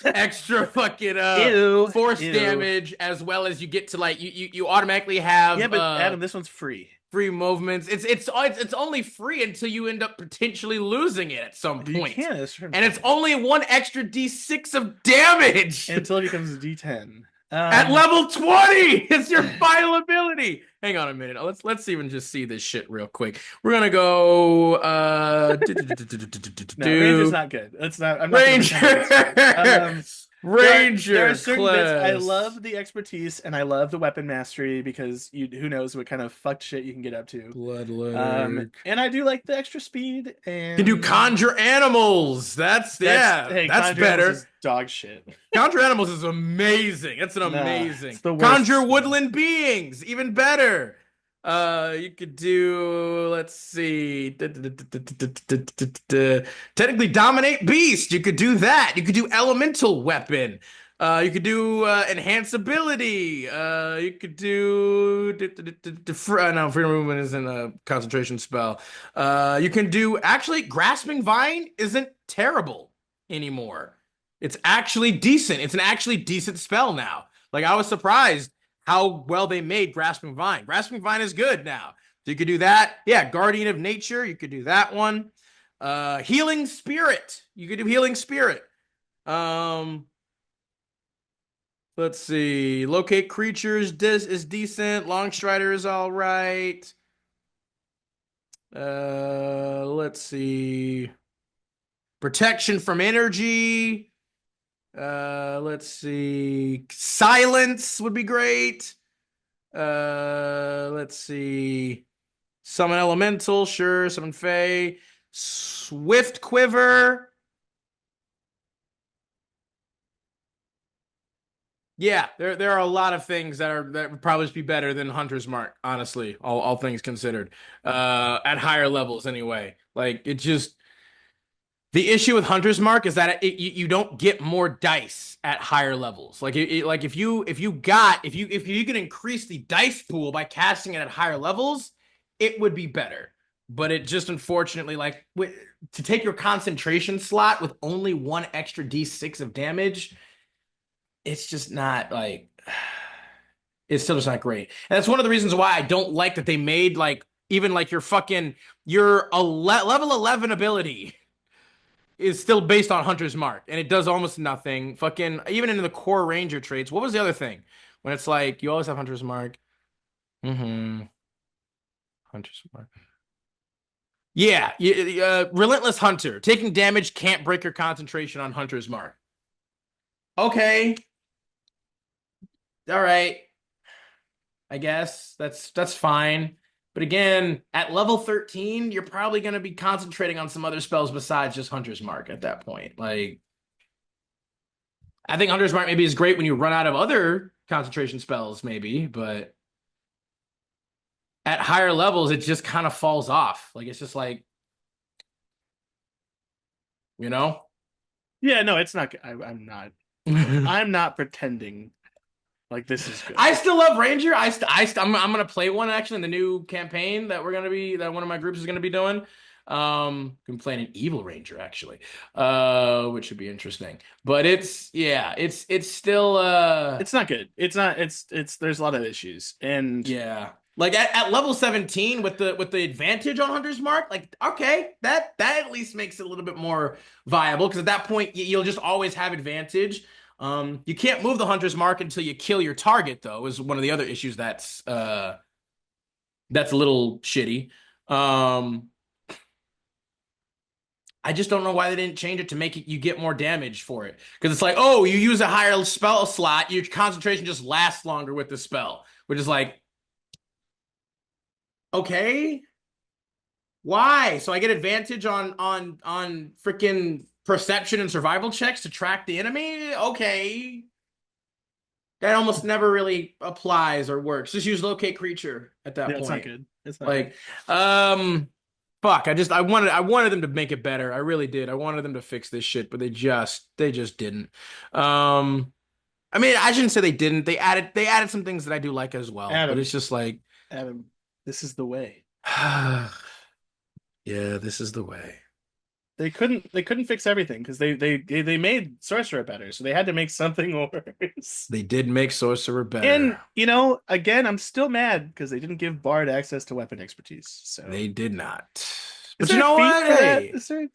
extra fucking Ew, force ew. damage, as well as you get to like you automatically have Yeah, but Adam, this one's free. free movements. It's only free until you end up potentially losing it at some You point. can at a certain And it's point. only one extra D6 of damage. Until it becomes a D10. At level 20, it's your final ability. Hang on a minute. Let's even just see this shit real quick. We're gonna go No, Ranger's not good. That's not. I'm not gonna Ranger. pretend like it's good. There are Ranger certain bits I class. love the expertise and I love the weapon mastery because who knows what kind of fucked shit you can get up to. Bloodlether. And I do like the extra speed Can do and conjure animals. That's Conjure Animals better. is dog shit. Conjure animals is amazing. That's an Nah, it's amazing. the worst Conjure spell. woodland beings, even better. You could do, let's see. Technically dominate beast. You could do that. You could do elemental weapon. You could do enhance ability. You could do no, freedom of movement isn't a concentration spell. You can do, actually, grasping vine isn't terrible anymore. It's actually decent. It's an actually decent spell now. Like I was surprised how well they made Grasping Vine. Grasping Vine is good now. So you could do that. Yeah, Guardian of Nature, you could do that one. Healing Spirit. You could do Healing Spirit. Um, let's see. Locate creatures is decent. Long Strider is all right. Let's see. Protection from energy. Let's see. Silence would be great. Let's see. Summon Elemental, sure. Summon Fey. Swift Quiver. Yeah, there are a lot of things that would probably just be better than Hunter's Mark, honestly, all things considered. At higher levels anyway. Like it just, the issue with Hunter's Mark is that you don't get more dice at higher levels. Like like if you can increase the dice pool by casting it at higher levels, it would be better. But it just, unfortunately, like to take your concentration slot with only one extra D6 of damage, it's just not like, it's still just not great. And that's one of the reasons why I don't like that they made like even like your level 11 ability is still based on Hunter's Mark, and it does almost nothing. Fucking even in the core Ranger traits. What was the other thing? When it's like you always have Hunter's Mark. Mm-hmm. Hunter's Mark. Yeah, Relentless Hunter. Taking damage can't break your concentration on Hunter's Mark. Okay. All right. I guess that's fine. But again, at level 13, you're probably going to be concentrating on some other spells besides just Hunter's Mark at that point. Like, I think Hunter's Mark maybe is great when you run out of other concentration spells, maybe, but at higher levels, it just kind of falls off. Like, it's just like, you know? Yeah, no, it's not. I'm not. I'm not pretending. Like this is good. I still love Ranger. I'm gonna play one actually in the new campaign that one of my groups is gonna be doing. I'm playing an evil Ranger actually, which should be interesting. But it's still It's not good. It's not. It's. There's a lot of issues, and yeah. Like at level 17 with the advantage on Hunter's Mark, like okay, that at least makes it a little bit more viable because at that point you'll just always have advantage. You can't move the Hunter's Mark until you kill your target, though, is one of the other issues that's a little shitty. Um, I just don't know why they didn't change it to make it you get more damage for it. Because it's like, oh, you use a higher spell slot, your concentration just lasts longer with the spell, which is like, okay, why? So I get advantage on freaking perception and survival checks to track the enemy? Okay. That almost never really applies or works. Just use locate creature at that yeah, it's not point. good. It's not Like, fuck. I wanted them to make it better. I really did. I wanted them to fix this shit, but they just didn't. I mean, I shouldn't say they didn't. They added some things that I do like as good. well, but Adam, it's just like, Adam, this is the way. yeah, this is the way. They couldn't fix everything because they made Sorcerer better, so they had to make something worse. They did make Sorcerer And better. again, I'm still mad because they didn't give Bard access to weapon expertise. So They did not. is But you there a know feat what? for that? Hey, Is there?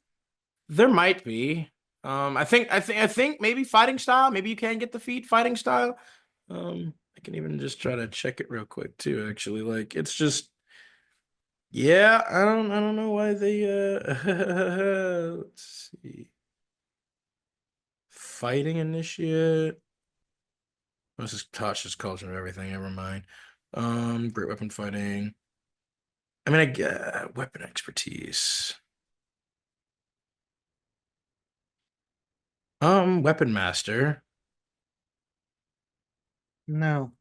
there might be. I think maybe fighting style. Maybe you can get the feat fighting style. I can even just try to check it real quick too. Actually, like it's just yeah. I don't know why they let's see. Fighting initiate. This is cautious culture and everything. Never mind. Great weapon fighting. I mean, I get weapon expertise. Weapon master. No.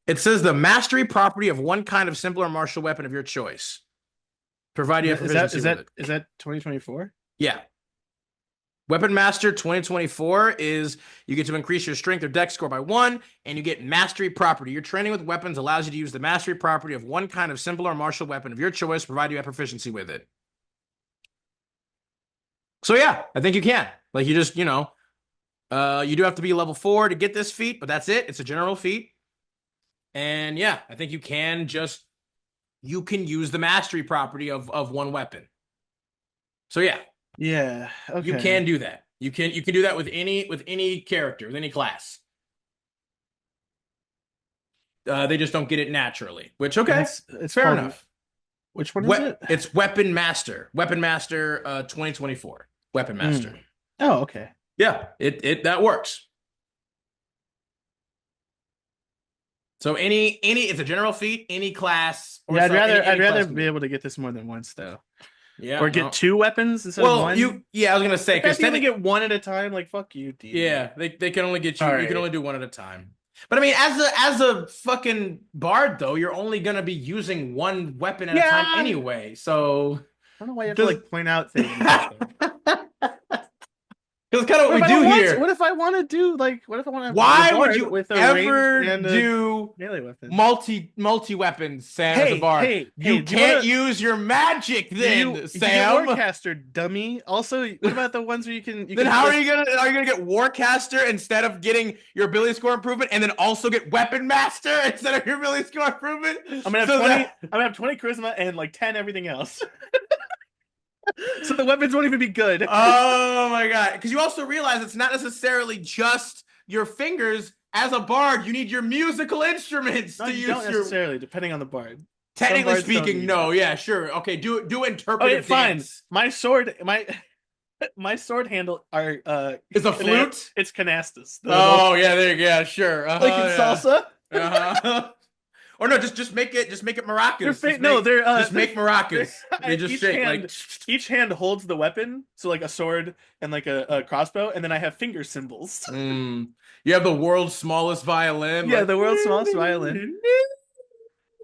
It says the mastery property of one kind of simple or martial weapon of your choice. Provided you have Is that proficiency is with that it. is that 2024? Yeah. Weapon Master 2024 is you get to increase your strength or dex score by 1, and you get mastery property. Your training with weapons allows you to use the mastery property of one kind of simple or martial weapon of your choice, provided you have proficiency with it. So yeah, I think you can. Like you just, you do have to be level 4 to get this feat, but that's it. It's a general feat. And yeah, I think you can use the mastery property of one weapon. So yeah, Yeah. Okay. you can do that. You can do that with any character, with any class. They just don't get it naturally, which okay, It's fair called, enough. which one is it? It's Weapon Master, Weapon Master, 2024, Weapon Master. Oh, okay. Yeah, it that works. So it's a general feat, any class. Or Yeah, any I'd rather class can be do it. able to get this more than once though. Yeah, Or get no. 2 weapons instead of Well, one. I was gonna say In fact, because you only get one at a time. Like fuck you, dude. yeah, they can only get you. All You can right. only do one at a time. But I mean, as a fucking bard though, you're only gonna be using one weapon at a time Yeah. anyway. So I don't know why you have to does like point out things. Because kind of what we do here. What if I want to do like? What if I want to? Why would you with a ever ranged and a do melee weapon? multi weapons, Sam, as a bard? Hey, You do can't wanna- use your magic then, you Sam. get Warcaster, dummy. Also, what about the ones where you can? Then how are you gonna get Warcaster instead of getting your ability score improvement, and then also get Weapon Master instead of your ability score improvement? I'm gonna have 20. I'm gonna have 20 charisma and like 10 everything else. So the weapons won't even be good. Oh my god! Because you also realize it's not necessarily just your fingers. As a bard, you need your musical instruments No, to you use don't your. necessarily, depending on the bard. Technically bards don't speaking, need no. it. Yeah, sure. Okay, do Okay, interpretive fine. dance. My sword, my sword handle are It's a flute. It's canastas. Oh yeah, there you go. Yeah, sure. Like in salsa. Uh-huh. Or no, just make it maracas. They're make maracas. They just each shake hand, like each hand holds the weapon, so like a sword and like a crossbow, and then I have finger symbols. You have the world's smallest violin. Yeah, like, the world's smallest violin.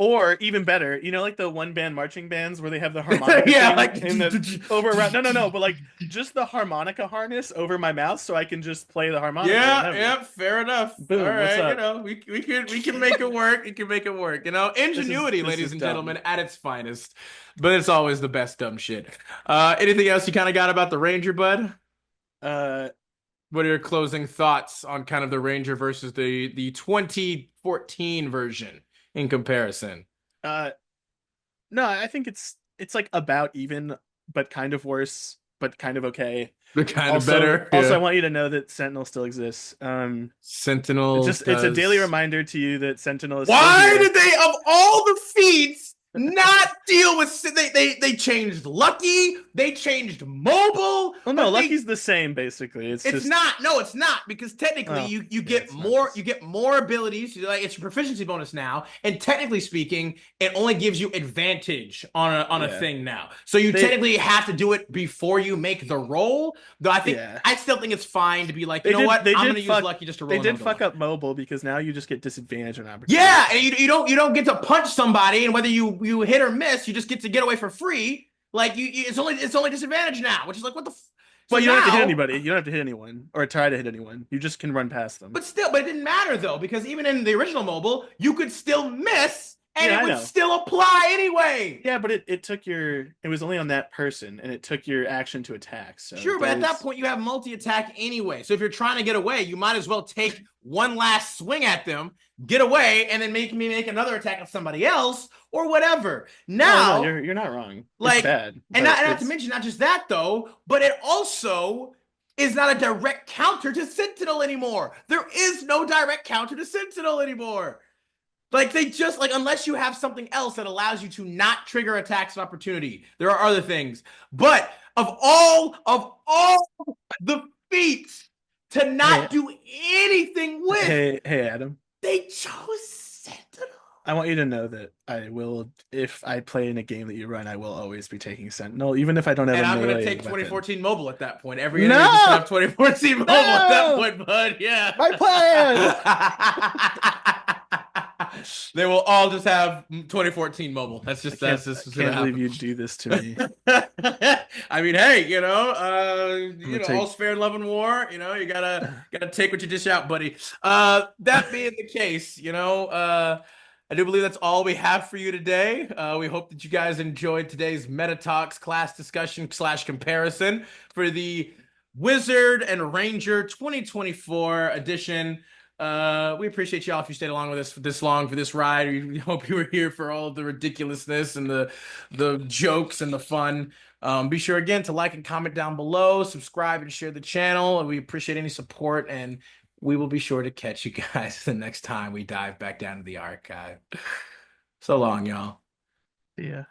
Or even better, like the one band marching bands where they have the harmonica Yeah, thing like in the over around. No, no, no, but like just the harmonica harness over my mouth so I can just play the harmonica yeah, whenever. yeah, fair enough. All Boom, what's right, up? we can make it work. We can make it work. This is Ingenuity, this ladies is and dumb. gentlemen, at its finest. But it's always the best dumb shit. Anything else you kind of got about the Ranger, bud? Uh What are your closing thoughts on kind of the Ranger versus the 2014 version in comparison? uh no, I think it's like about even, but kind of worse, but kind of okay. The kind of Also, better, I yeah. want you to know that Sentinel still exists. Sentinel It's a daily does. reminder to you that Sentinel is still Why here. did they, of all the feats, not deal with? They changed Lucky, they changed Mobile, Well, no, but Lucky's the same basically. It's it's just not. No, it's not because technically oh, you yeah, get it's not more this. you get more abilities. Like it's your proficiency bonus now, and technically speaking, it only gives you advantage on a Yeah. thing now. So you They technically have to do it before you make the roll. Though yeah. I still think it's fine to be like, you know what, I'm gonna use Lucky just to They roll did another fuck one. up mobile because now you just get disadvantage on Yeah, opportunities. and you don't get to punch somebody, and whether you hit or miss, you just get to get away for free. Like it's only disadvantage now, which is like what the. So Well, you don't have to hit now, anybody. You don't have to hit anyone or try to hit anyone. You just can run past them. but it didn't matter though because even in the original mobile, you could still miss, and Yeah, it I would know. still apply anyway. Yeah, but it took it was only on that person and it took your action to attack. So Sure, but at that point you have multi-attack anyway. So if you're trying to get away, you might as well take one last swing at them, get away, and then make me make another attack at somebody else or whatever. no, Now, you're not wrong. It's like, bad, and but not to mention not just that though, but it also is not a direct counter to Sentinel anymore. There is no direct counter to Sentinel anymore. Like they just like unless you have something else that allows you to not trigger attacks of opportunity. There are other things. But of all the feats to hey, not do anything with, hey, Adam. they chose Sentinel. I want you to know that I will, if I play in a game that you run, I will always be taking Sentinel, even if I don't have And a I'm gonna melee take weapon. 2014 mobile at that point. Every enemy is just gonna No! have 2014 mobile at that No! point, bud. Yeah. My plan! They will all just have 2014 mobile. That's I just gonna can't believe happen. you do this to me. I mean, hey, I'm gonna all's take. fair in love and war. You gotta take what you dish out, buddy. That being the case, I do believe that's all we have for you today. We hope that you guys enjoyed today's MetaTalks class discussion slash comparison for the Wizard and Ranger 2024 edition. We appreciate y'all if you stayed along with us for this long for this ride. We hope you were here for all of the ridiculousness and the jokes and the fun. Be sure again to like and comment down below, subscribe and share the channel. We appreciate any support, and we will be sure to catch you guys the next time we dive back down to the archive. So long, y'all. Yeah.